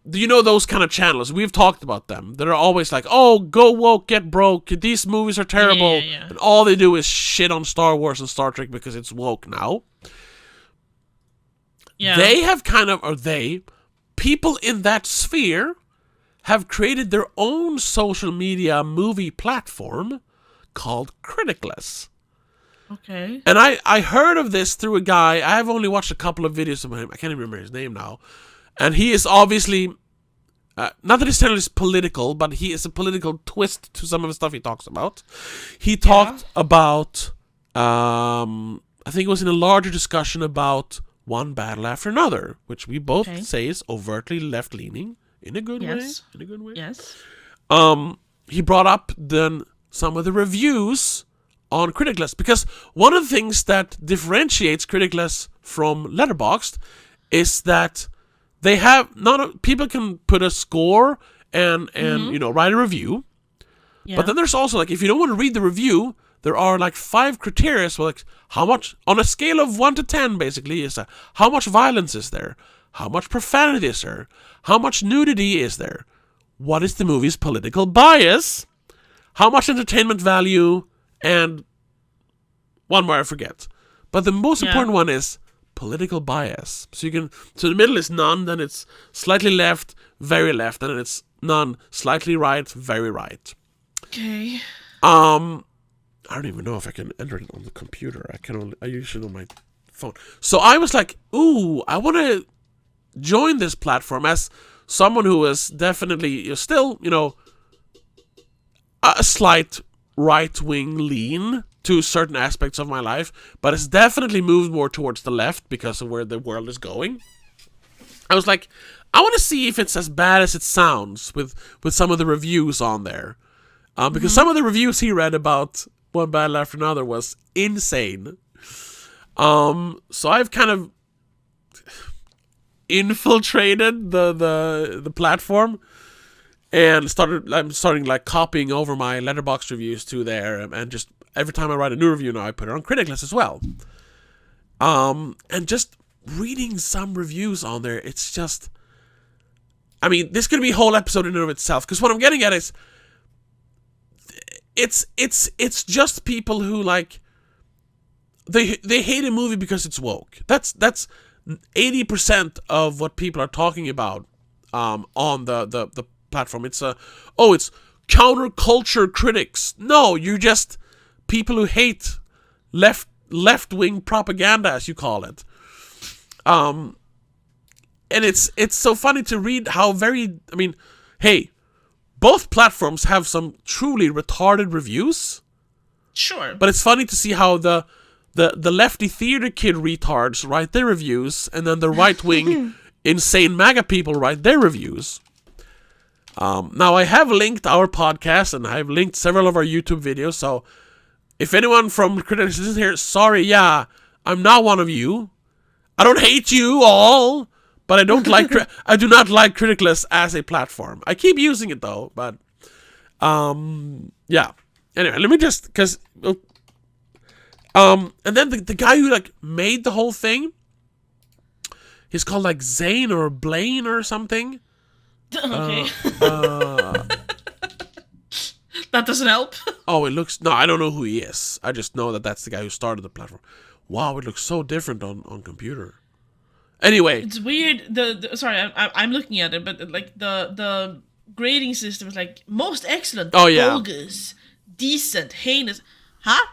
Do you know those kind of channels? We've talked about them. They're always like, oh, go woke, get broke. These movies are terrible. Yeah. And all they do is shit on Star Wars and Star Trek because it's woke now. Yeah. They have people in that sphere have created their own social media movie platform called Criticless. Okay. And I heard of this through a guy. I have only watched a couple of videos of him. I can't even remember his name now. And he is obviously, not that his channel is political, but he is a political twist to some of the stuff he talks about. He talked about, I think it was in a larger discussion about One Battle After Another, which we both say is overtly left-leaning in a good way. In a good way. Yes. He brought up then some of the reviews on Criticless, because one of the things that differentiates Criticless from Letterboxd is that they have people can put a score and write a review. Yeah. But then there's also, like, if you don't want to read the review, there are like 5 criteria. So like, how much, on a scale of 1 to 10 basically, is how much violence is there? How much profanity is there? How much nudity is there? What is the movie's political bias? How much entertainment value? And one more I forget. But the most important one is political bias. So the middle is none, then it's slightly left, very left, and then it's none, slightly right, very right. Okay. I don't even know if I can enter it on the computer. I usually on my phone. So I was like, ooh, I want to join this platform as someone who is definitely still, a slight right-wing lean to certain aspects of my life, but it's definitely moved more towards the left because of where the world is going. I was like, I want to see if it's as bad as it sounds with some of the reviews on there. Because some of the reviews he read about One Battle After Another was insane. So I've kind of infiltrated the platform and I'm starting like copying over my Letterboxd reviews to there, and just every time I write a new review now I put it on Criticless as well. And just reading some reviews on there, it's just, I mean, this could be a whole episode in and of itself, because what I'm getting at is it's just people who like they hate a movie because it's woke. That's 80% of what people are talking about on the platform. It's it's counterculture critics. No, you're just people who hate left-wing propaganda, as you call it. And it's so funny to read how hey, both platforms have some truly retarded reviews. Sure. But it's funny to see how the lefty theater kid retards write their reviews, and then the right-wing insane MAGA people write their reviews. Now, I have linked our podcast, and I've linked several of our YouTube videos, so if anyone from Criticless isn't here, sorry, I'm not one of you. I don't hate you all, but I don't like I do not like Criticless as a platform. I keep using it though, but yeah. Anyway, let me just and then the guy who like made the whole thing, he's called like Zane or Blaine or something. Okay. That doesn't help. Oh, no, I don't know who he is. I just know that that's the guy who started the platform. Wow, it looks so different on computer. Anyway, it's weird. Sorry, I'm looking at it, but like the grading system is like most excellent, bogus, decent, heinous. Huh?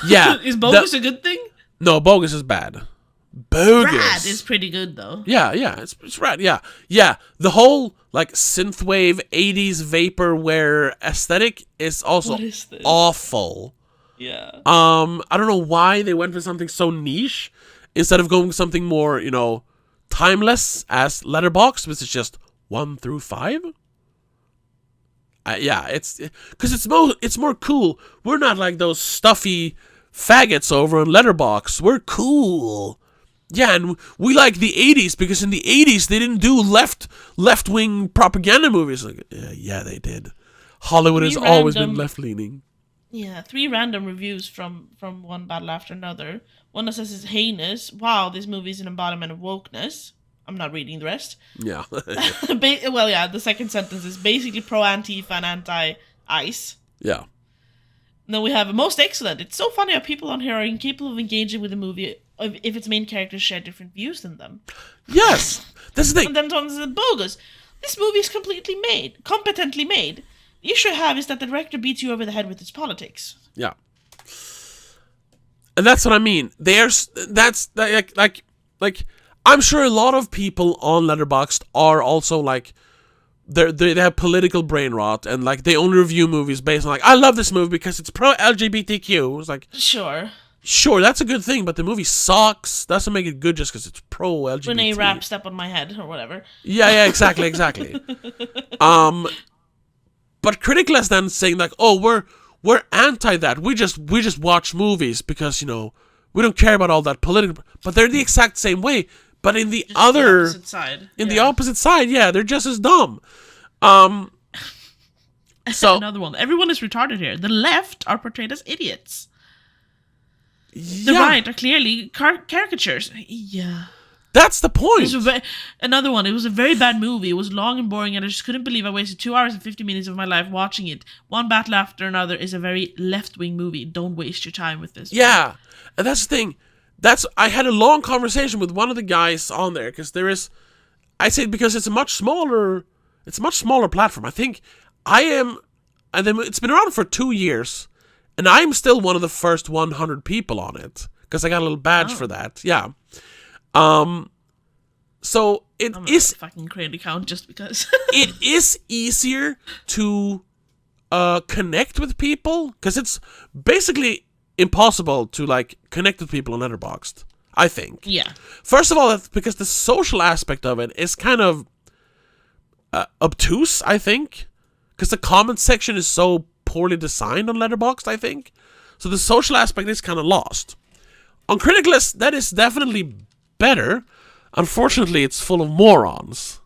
Yeah. Is bogus a good thing? No, bogus is bad. Bogus. Rad is pretty good though. Yeah, it's rad. Yeah. The whole like synthwave 80s vaporware aesthetic is also awful. Yeah. I don't know why they went for something so niche instead of going with something more, timeless as Letterboxd, which is just 1 through 5. Yeah, it's because it's more cool. We're not like those stuffy faggots over on Letterboxd. We're cool. Yeah, and we like the 80s because in the 80s they didn't do left-wing propaganda movies. Like, yeah, they did. Hollywood has always been left-leaning. Yeah, 3 random reviews from One Battle After Another. One that says it's heinous. Wow, this movie is an embodiment of wokeness. I'm not reading the rest. Yeah. Well, yeah, the second sentence is basically pro-Antifa and anti-ICE. Yeah. And then we have most excellent. It's so funny how people on here are incapable of engaging with the movie if its main characters share different views than them. Yes, that's the thing. And then someone says bogus. This movie is competently made. The issue I have is that the director beats you over the head with its politics. Yeah. And that's what I mean. That's like I'm sure a lot of people on Letterboxd are also like they have political brain rot and like they only review movies based on like I love this movie because it's pro LGBTQ. It's like Sure, that's a good thing, but the movie sucks. Doesn't make it good just because it's pro LGBT. Renee Rapp step on my head or whatever. Yeah, exactly. But Criticless then saying like, oh, we're anti that. We just watch movies because we don't care about all that political. But they're the exact same way. But in the opposite side. The opposite side, yeah, they're just as dumb. So another one. Everyone is retarded here. The left are portrayed as idiots. The right are clearly caricatures. Yeah. That's the point. Another one. It was a very bad movie. It was long and boring, and I just couldn't believe I wasted 2 hours and 50 minutes of my life watching it. One Battle After Another is a very left-wing movie. Don't waste your time with this. Yeah, and that's the thing. I had a long conversation with one of the guys on there because I say because it's a much smaller platform. I think I am, and then it's been around for 2 years, and I'm still one of the first 100 people on it because I got a little badge for that. Yeah. So it I'm is gonna fucking create an account just because. it is easier to connect with people because it's basically impossible to like connect with people on Letterboxd, I think. Yeah. First of all, that's because the social aspect of it is kind of obtuse, I think, because the comment section is so poorly designed on Letterboxd, I think. So the social aspect is kind of lost. On Criticless, that is definitely better. Unfortunately, it's full of morons.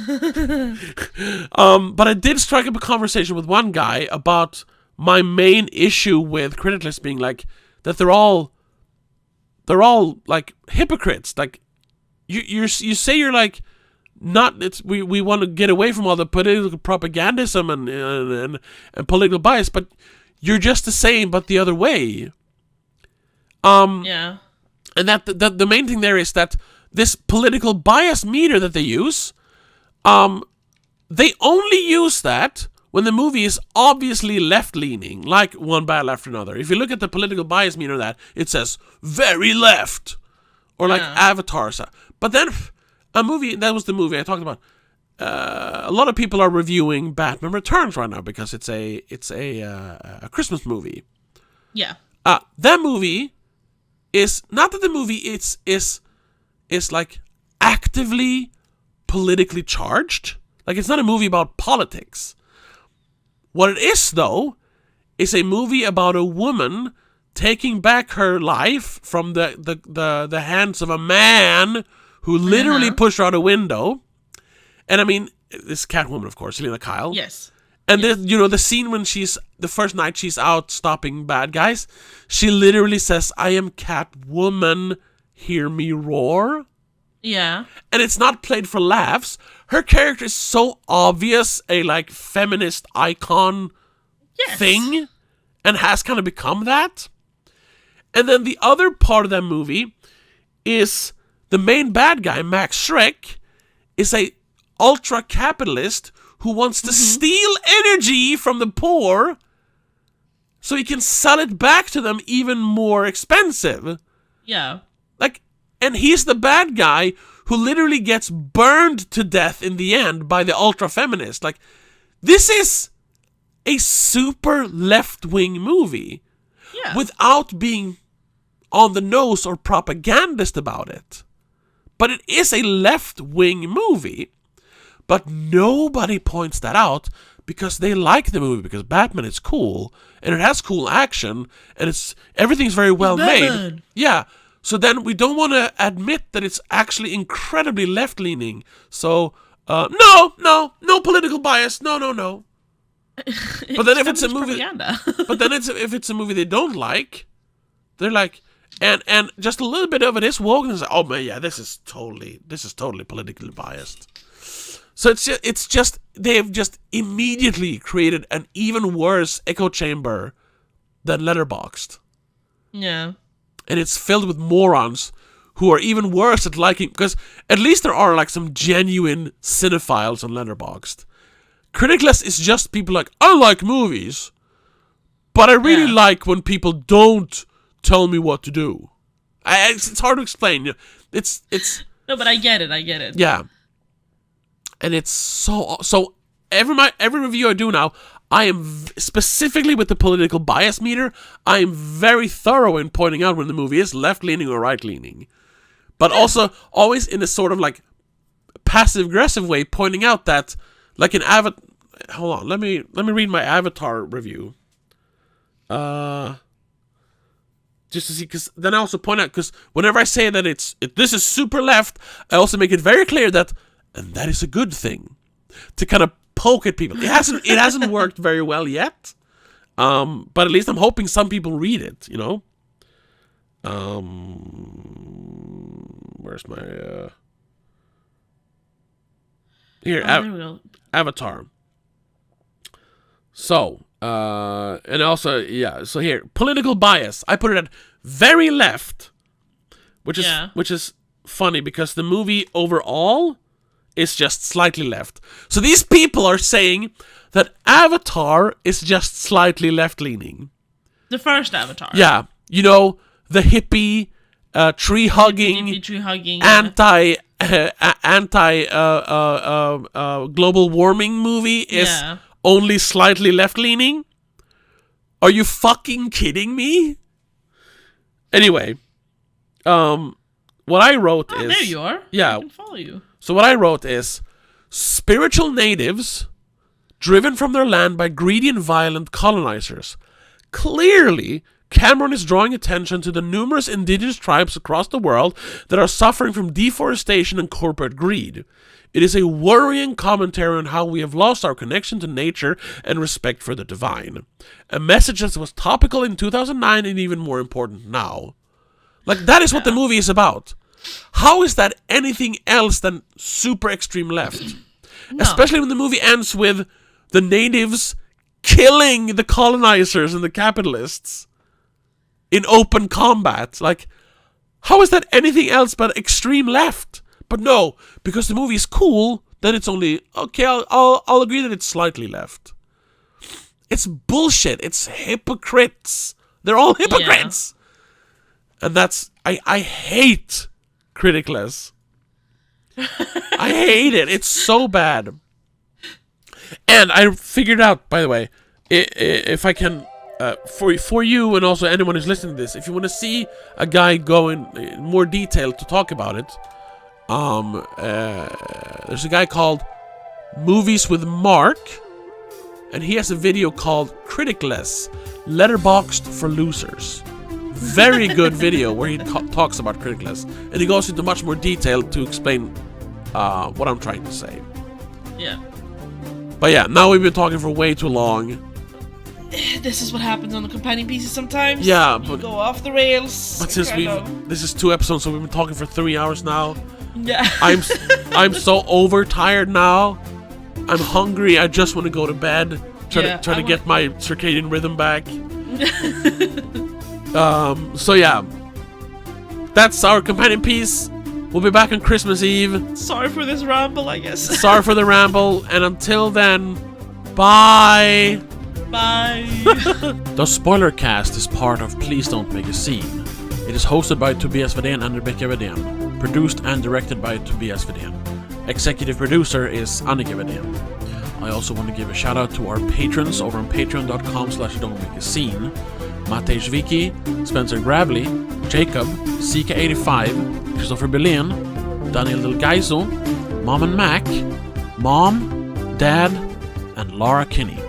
But I did strike up a conversation with one guy about my main issue with Criticless being like that they're all like hypocrites. Like you say you're like not. We want to get away from all the political propagandism and political bias, but you're just the same, but the other way. Yeah. And that the main thing there is that this political bias meter that they use, they only use that when the movie is obviously left-leaning, like One Battle After Another. If you look at the political bias meter of that, it says very left, or like Avatar. But then a movie, that was the movie I talked about. A lot of people are reviewing Batman Returns right now because it's a Christmas movie. Yeah. That movie is not that the movie is like actively politically charged. Like it's not a movie about politics. What it is though is a movie about a woman taking back her life from the hands of a man who literally pushed her out a window. And I mean, this Catwoman, of course, Selena Kyle. Yes. And the scene when the first night she's out stopping bad guys, she literally says, "I am Catwoman, hear me roar." Yeah. And it's not played for laughs. Her character is so obvious a like feminist icon thing, and has kind of become that. And then the other part of that movie is the main bad guy, Max Schreck, is a ultra capitalist who wants to steal energy from the poor so he can sell it back to them even more expensive. Yeah. Like, and he's the bad guy who literally gets burned to death in the end by the ultra feminist. Like, this is a super left-wing movie without being on the nose or propagandist about it. But it is a left-wing movie. But nobody points that out because they like the movie, because Batman is cool and it has cool action and everything's very well made. Yeah. So then we don't want to admit that it's actually incredibly left-leaning. So no political bias. No. But then if it's a movie, if it's a movie they don't like, they're like, and just a little bit of it is woke and say, oh man, yeah, this is totally politically biased. So it's just they've just immediately created an even worse echo chamber than Letterboxd. Yeah. And it's filled with morons who are even worse at liking, because at least there are like some genuine cinephiles on Letterboxd. Criticless is just people like, I like movies, but I really like when people don't tell me what to do. It's hard to explain. It's no, but I get it. Yeah. And it's so every review I do now, I am specifically with the political bias meter, I am very thorough in pointing out when the movie is left-leaning or right-leaning. But also always in a sort of like passive-aggressive way, pointing out that like an Avatar. Hold on, let me read my Avatar review. Just to see, because then I also point out, because whenever I say that this is super left, I also make it very clear that, and that is a good thing, to kind of poke at people. It hasn't worked very well yet, but at least I'm hoping some people read it. You know. Where's my here? There we go. Avatar. So, and also, so here, political bias. I put it at very left, which is funny because the movie overall is just slightly left. So these people are saying that Avatar is just slightly left-leaning. The first Avatar. Yeah. You know, the hippie, tree hugging, anti global warming movie is only slightly left leaning. Are you fucking kidding me? Anyway, what I wrote is... there you are. Yeah. I can follow you. So what I wrote is, spiritual natives driven from their land by greedy and violent colonizers. Clearly, Cameron is drawing attention to the numerous indigenous tribes across the world that are suffering from deforestation and corporate greed. It is a worrying commentary on how we have lost our connection to nature and respect for the divine. A message that was topical in 2009 and even more important now. Like, that is what the movie is about. How is that anything else than super extreme left? No. Especially when the movie ends with the natives killing the colonizers and the capitalists in open combat. Like, how is that anything else but extreme left? But no, because the movie is cool, then it's only, okay, I'll agree that it's slightly left. It's bullshit. It's hypocrites. They're all hypocrites. Yeah. And that's, I hate Criticless. I hate it. It's so bad. And I figured out, by the way, if I can, for you and also anyone who's listening to this, if you want to see a guy go in more detail to talk about it, there's a guy called Movies with Mark, and he has a video called Criticless, Letterboxd for Losers. Very good video where he talks about Criticless, and he goes into much more detail to explain what I'm trying to say. Yeah. But yeah, now we've been talking for way too long. This is what happens on the companion pieces sometimes. Yeah, but go off the rails. But since this is 2 episodes, so we've been talking for 3 hours now. Yeah. I'm so overtired now. I'm hungry. I just want to go to bed. Try to get my circadian rhythm back. So yeah, that's our companion piece. We'll be back on Christmas Eve. Sorry for this ramble, I guess. Sorry for the ramble, and until then, bye. Bye. The Spoiler Cast is part of Please Don't Make a Scene. It is hosted by Tobias Vedén and Rebecca Vedén. Produced and directed by Tobias Vedén. Executive producer is Annika Vedén. I also want to give a shout out to our patrons over on patreon.com/don'tmakeascene. Matej Vicky, Spencer Gravely, Jacob, Sika85, Christopher Berlin, Daniel Del Gaiso, Mom and Mac, Mom, Dad, and Laura Kinney.